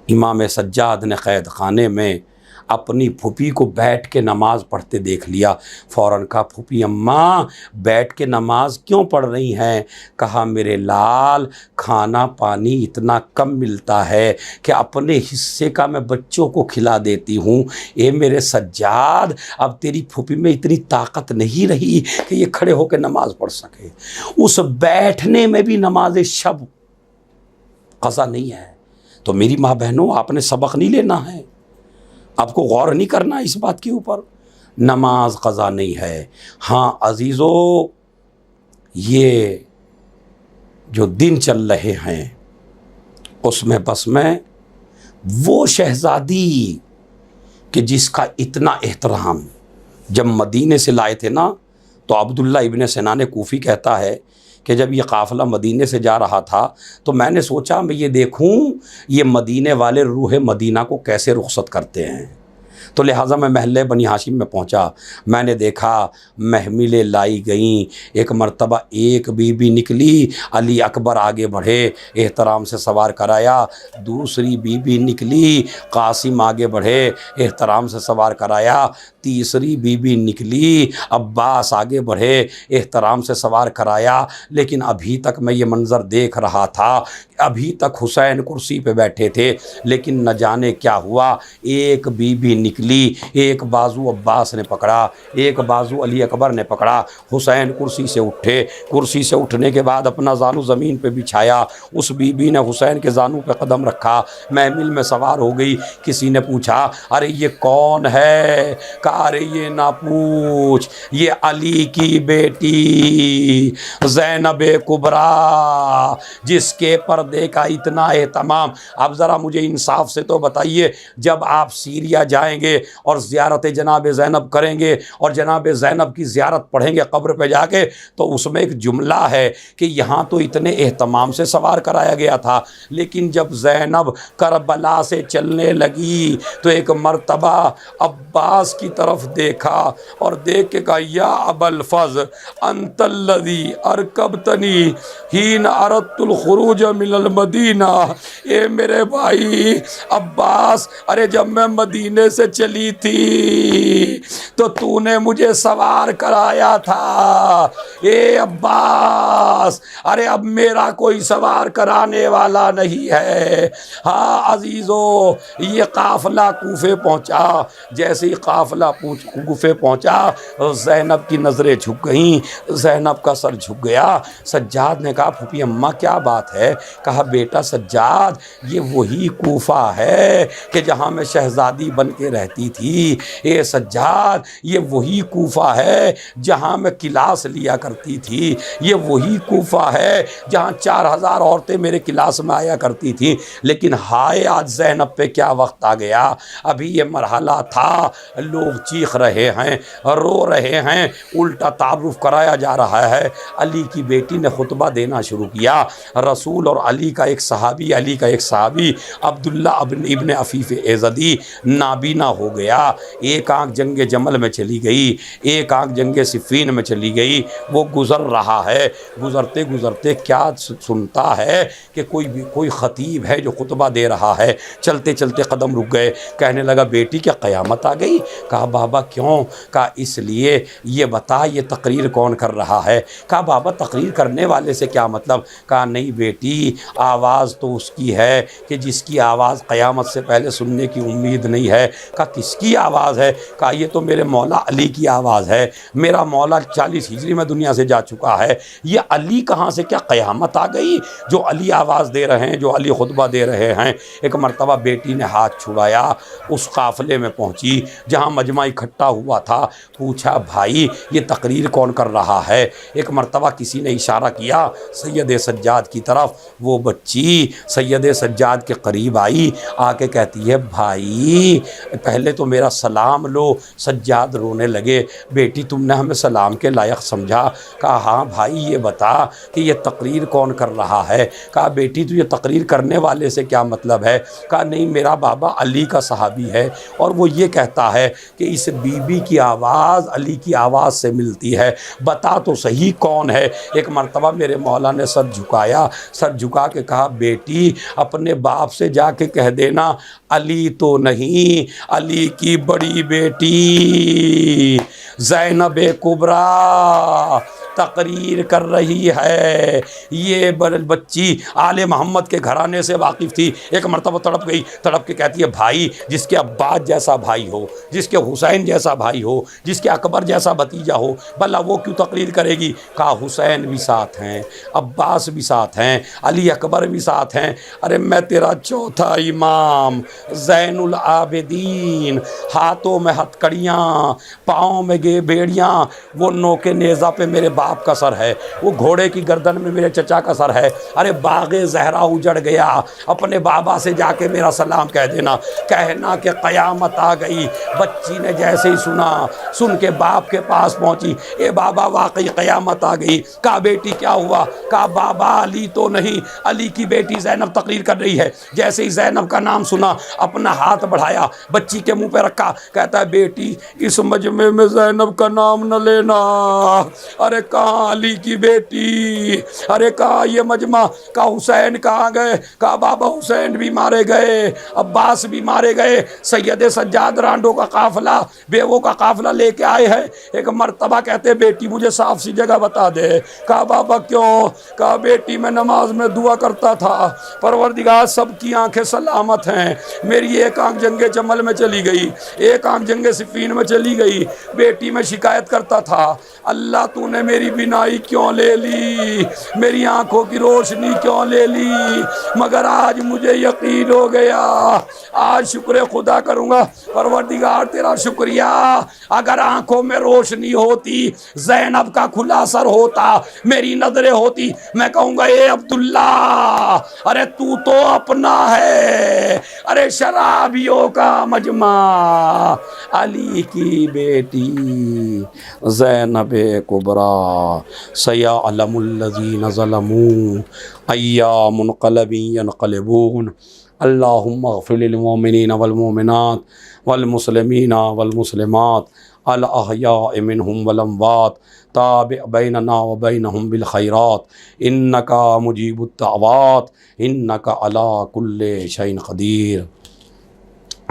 इमाम सज्जाद ने कैद खाने में अपनी फूफी को बैठ के नमाज पढ़ते देख लिया। फ़ौरन कहा, फूफी अम्मा बैठ के नमाज क्यों पढ़ रही हैं? कहा, मेरे लाल, खाना पानी इतना कम मिलता है कि अपने हिस्से का मैं बच्चों को खिला देती हूँ। ये मेरे सज्जाद, अब तेरी फूफी में इतनी ताकत नहीं रही कि ये खड़े होकर नमाज पढ़ सके। उस बैठने में भी नमाज शब क़ज़ा नहीं है। तो मेरी माँ बहनों, आपने सबक नहीं लेना है, आपको गौर नहीं करना इस बात के ऊपर। नमाज क़ज़ा नहीं है। हाँ अजीज़ों, ये जो दिन चल रहे हैं उसमें बस में वो शहज़ादी कि जिसका इतना एहतराम जब मदीने से लाए थे ना, तो अब्दुल्ला इब्न सिनान कूफ़ी कहता है कि जब ये काफ़िला मदीने से जा रहा था तो मैंने सोचा मैं ये देखूं ये मदीने वाले रूह मदीना को कैसे रुख़सत करते हैं। तो लिहाजा मैं महल्ले बनी हाशिम में पहुंचा। मैंने देखा महमिलें लाई गईं। एक मर्तबा एक बीबी निकली, अली अकबर आगे बढ़े, एहतराम से सवार कराया। दूसरी बीबी निकली, कासिम आगे बढ़े, एहतराम से सवार कराया। तीसरी बीबी निकली, अब्बास आगे बढ़े, एहतराम से सवार कराया। लेकिन अभी तक मैं ये मंज़र देख रहा था, अभी तक हुसैन कुर्सी पे बैठे थे, लेकिन न जाने क्या हुआ, एक बीबी निकली, एक बाजू अब्बास ने पकड़ा, एक बाजू अली अकबर ने पकड़ा। हुसैन कुर्सी से उठे, कुर्सी से उठने के बाद अपना जानू ज़मीन पे बिछाया। उस बीबी ने हुसैन के जानू पे कदम रखा, महमिल में सवार हो गई। किसी ने पूछा, अरे ये कौन है? कहा, अरे ये ना पूछ, ये अली की बेटी ज़ैनब कुबरा, जिसके पर्दे का इतना एहतमाम। अब ज़रा मुझे इंसाफ से तो बताइए, जब आप सीरिया जाएंगे और ज़ियारत जनाब ज़ैनब करेंगे और जनाब ज़ैनब की ज़ियारत पढ़ेंगे कब्र पे जाके, तो उसमें एक जुमला है कि यहाँ तो इतने एहतमाम से सवार कराया गया था, लेकिन जब ज़ैनब करबला से चलने लगी तो एक मर्तबा अब्बास की तरफ देखा और देख के कहा, या अबल फज़ अंतल्लज़ी अरकबतनी हीन अरदतुल खुरूज मिनल मदीना। ए मेरे भाई अब्बास, अरे जब मैं मदीने से चली थी तो तूने मुझे सवार कराया था। ए अब्बास, अरे अब मेरा कोई सवार कराने वाला नहीं है। हाँ अजीज़ो, ये काफ़िला कूफे पहुँचा। जैसे ही काफ़िला कूफे पहुँचा, ज़ैनब की नज़रें झुक गईं, ज़ैनब का सर झुक गया। सज्जाद ने कहा, फूफी अम्मा क्या बात है? कहा, बेटा सज्जाद, ये वही कूफा है कि जहाँ मैं शहज़ादी बन के रहती थी। ए सज्जाद, ये वही कूफा है जहाँ मैं क्लास लिया करती थी। ये वही कूफा है जहाँ 4000 औरतें मेरे क्लास में आया करती थी। लेकिन हाय आज ज़ैनब पे क्या वक्त आ गया। अभी ये मरहला था, लोग चीख रहे हैं, रो रहे हैं, उल्टा तारुफ कराया जा रहा है। अली की बेटी ने खुतबा देना शुरू किया। रसूल और अली का एक सहाबी अब्दुल्ला इब्न अफीफ एज़दी नाबीना हो गया। एक आंख जंगे जमल में चली गई, एक आंख जंगे सिफ़ीन में चली गई। वो गुज़र रहा है, गुज़रते गुज़रते क्या सुनता है कि कोई ख़तीब है जो खुतबा दे रहा है। चलते चलते कदम रुक गए। कहने लगा, बेटी क्या क़यामत आ गई? कहा, बाबा क्यों? कहा, इसलिए, ये बता ये तकरीर कौन कर रहा है? कहा, बाबा तकरीर करने वाले से क्या मतलब? कहा, नहीं बेटी, आवाज़ तो उसकी है कि जिसकी आवाज़ क़यामत से पहले सुनने की उम्मीद नहीं है। कहा, किसकी आवाज़ है? कहा, ये तो मेरे मौला अली की आवाज़ है। मेरा मौला 40 हिजरी में दुनिया से जा चुका है। ये अली कहाँ से, क्या क़यामत आ गई जो अली आवाज़ दे रहे हैं, जो अली खुतबा दे रहे हैं? एक मरतबा बेटी ने हाथ छुड़ाया, उस काफ़िले में पहुँची जहाँ मजमा इकट्ठा हुआ था। पूछा, भाई ये तकरीर कौन कर रहा है? एक मरतबा किसी ने इशारा किया सैयद सज्जाद की तरफ। वो बच्ची सैयद सज्जाद के करीब आई, आके कहती है, भाई पहले तो मेरा सलाम लो। सज्जाद रोने लगे, बेटी तुमने हमें सलाम के लायक समझा? कहा, हाँ भाई ये बता कि ये तकरीर कौन कर रहा है? कहा, बेटी तुझे तकरीर करने वाले से क्या मतलब है? कहा, नहीं मेरा बाबा अली का सहाबी है और वो ये कहता है कि इस बीबी की आवाज़ अली की आवाज़ से मिलती है, बता तो सही कौन है? एक मरतबा मेरे मौला ने सर झुकाया, सर झुका के कहा, बेटी अपने बाप से जाके कह देना अली तो नहीं, अली की बड़ी बेटी ज़ैनब कुबरा तकरीर कर रही है। ये बच्ची आले मोहम्मद के घराने से वाकिफ़ थी। एक मरतबा तड़प गई, तड़प के कहती है, भाई जिसके अब्बास जैसा भाई हो, जिसके हुसैन जैसा भाई हो, जिसके अकबर जैसा भतीजा हो, भला वो क्यों तकरीर करेगी? कहा, हुसैन भी साथ हैं, अब्बास भी साथ हैं, अली अकबर भी साथ हैं। अरे मैं तेरा चौथा इमाम ज़ैनुल आबिदीन, हाथों में हथकड़ियाँ, पाँव में बेड़ियाँ, वो नोके नेज़ा पे मेरे बाप का सर है, वो घोड़े की गर्दन में मेरे चचा का सर है। अरे बाग़े ज़हरा उजड़ गया, अपने बाबा से जाके मेरा सलाम कह देना, कहना कि क़यामत आ गई। बच्ची ने जैसे ही सुन के बाप के पास पहुंची, ए बाबा वाकई क़यामत आ गई। कहा बेटी क्या हुआ? कहा बाबा अली तो नहीं, अली की बेटी ज़ैनब तकरीर कर रही है। जैसे ही ज़ैनब का नाम सुना, अपना हाथ बढ़ाया, बच्ची के मुंह पे रखा, कहता है बेटी इस मजमे में ज़ैनब का नाम न लेना। अरे कहाँ अली की बेटी, अरे कहाँ ये मजमा, कहा हुसैन कहाँ गए? कहा बाबा हुसैन भी मारे गए, अब्बास भी मारे गए, सैयद सज्जाद रांडो का काफिला, बेवों का काफिला लेके आए हैं। एक मर्तबा कहते बेटी मुझे साफ सी जगह बता दे। कहा बाबा क्यों? कहा बेटी मैं नमाज में दुआ करता था, परवरदिगार सबकी आंखें सलामत हैं, मेरी एक आंख जंगे जमल में चली गई, एक आंख जंगे सिफीन में चली गई। बेटी मैं शिकायत करता था, अल्लाह तूने मेरी बिनाई क्यों ले ली, मेरी आंखों की रोशनी क्यों ले ली? मगर आज मुझे यकीन हो गया, आज शुक्र खुदा करूँगा, परवरदिगार तेरा शुक्रिया। अगर आंखों में रोशनी होती, ज़ैनब का खुला सर होता, मेरी नजरें होती, मैं कहूँगा ए अब्दुल्ला, अरे तू तो अपना है, अरे शराबियों का मजमा, अली की बेटी ज़ैनब कुबरा, सयअलमुल्लज़ीन ज़लमू अय्यामुन यनक़लिबून। अल्लाहुम्मा अग़फ़िर लिल मोमिनीन वल मोमिनात वल मुस्लिमीना वल मुस्लिमात अल अहयाइ मिनहुम वल अमवात ताबि बैनना व बैनहुम बिल खैरात इन्नका मुजीबुत दाअवात इन्नका अला कुल्लि शैइन क़दीर।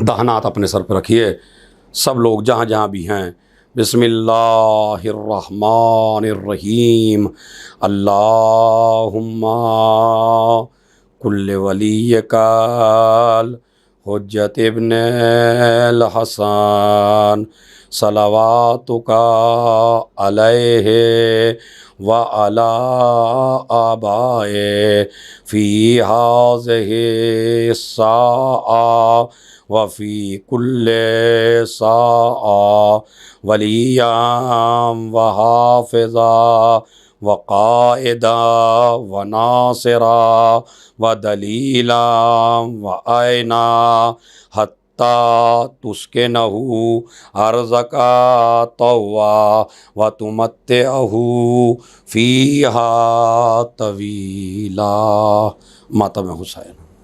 दाहनात अपने सर पर रखिए, सब लोग जहाँ जहाँ भी हैं। बिस्मिल्लाहिर्रहमानिर्रहीम। अल्लाहुम्मा कुल्ले वलियकाल हुज्जत इब्नुल हसन सलवातुका अलैहि व अला आबाए फ़ी हाज़िहि साआ व फ़ी कुल्ले साआ वलियाम व हाफ़िज़ा व क़ाइदा व नासिरा व दलीला व आयना हत्ता तुस्किनहु अर्ज़का तव्वा व तुमत्तिअहु फ़ीहा तवीला। मातम हुसैन।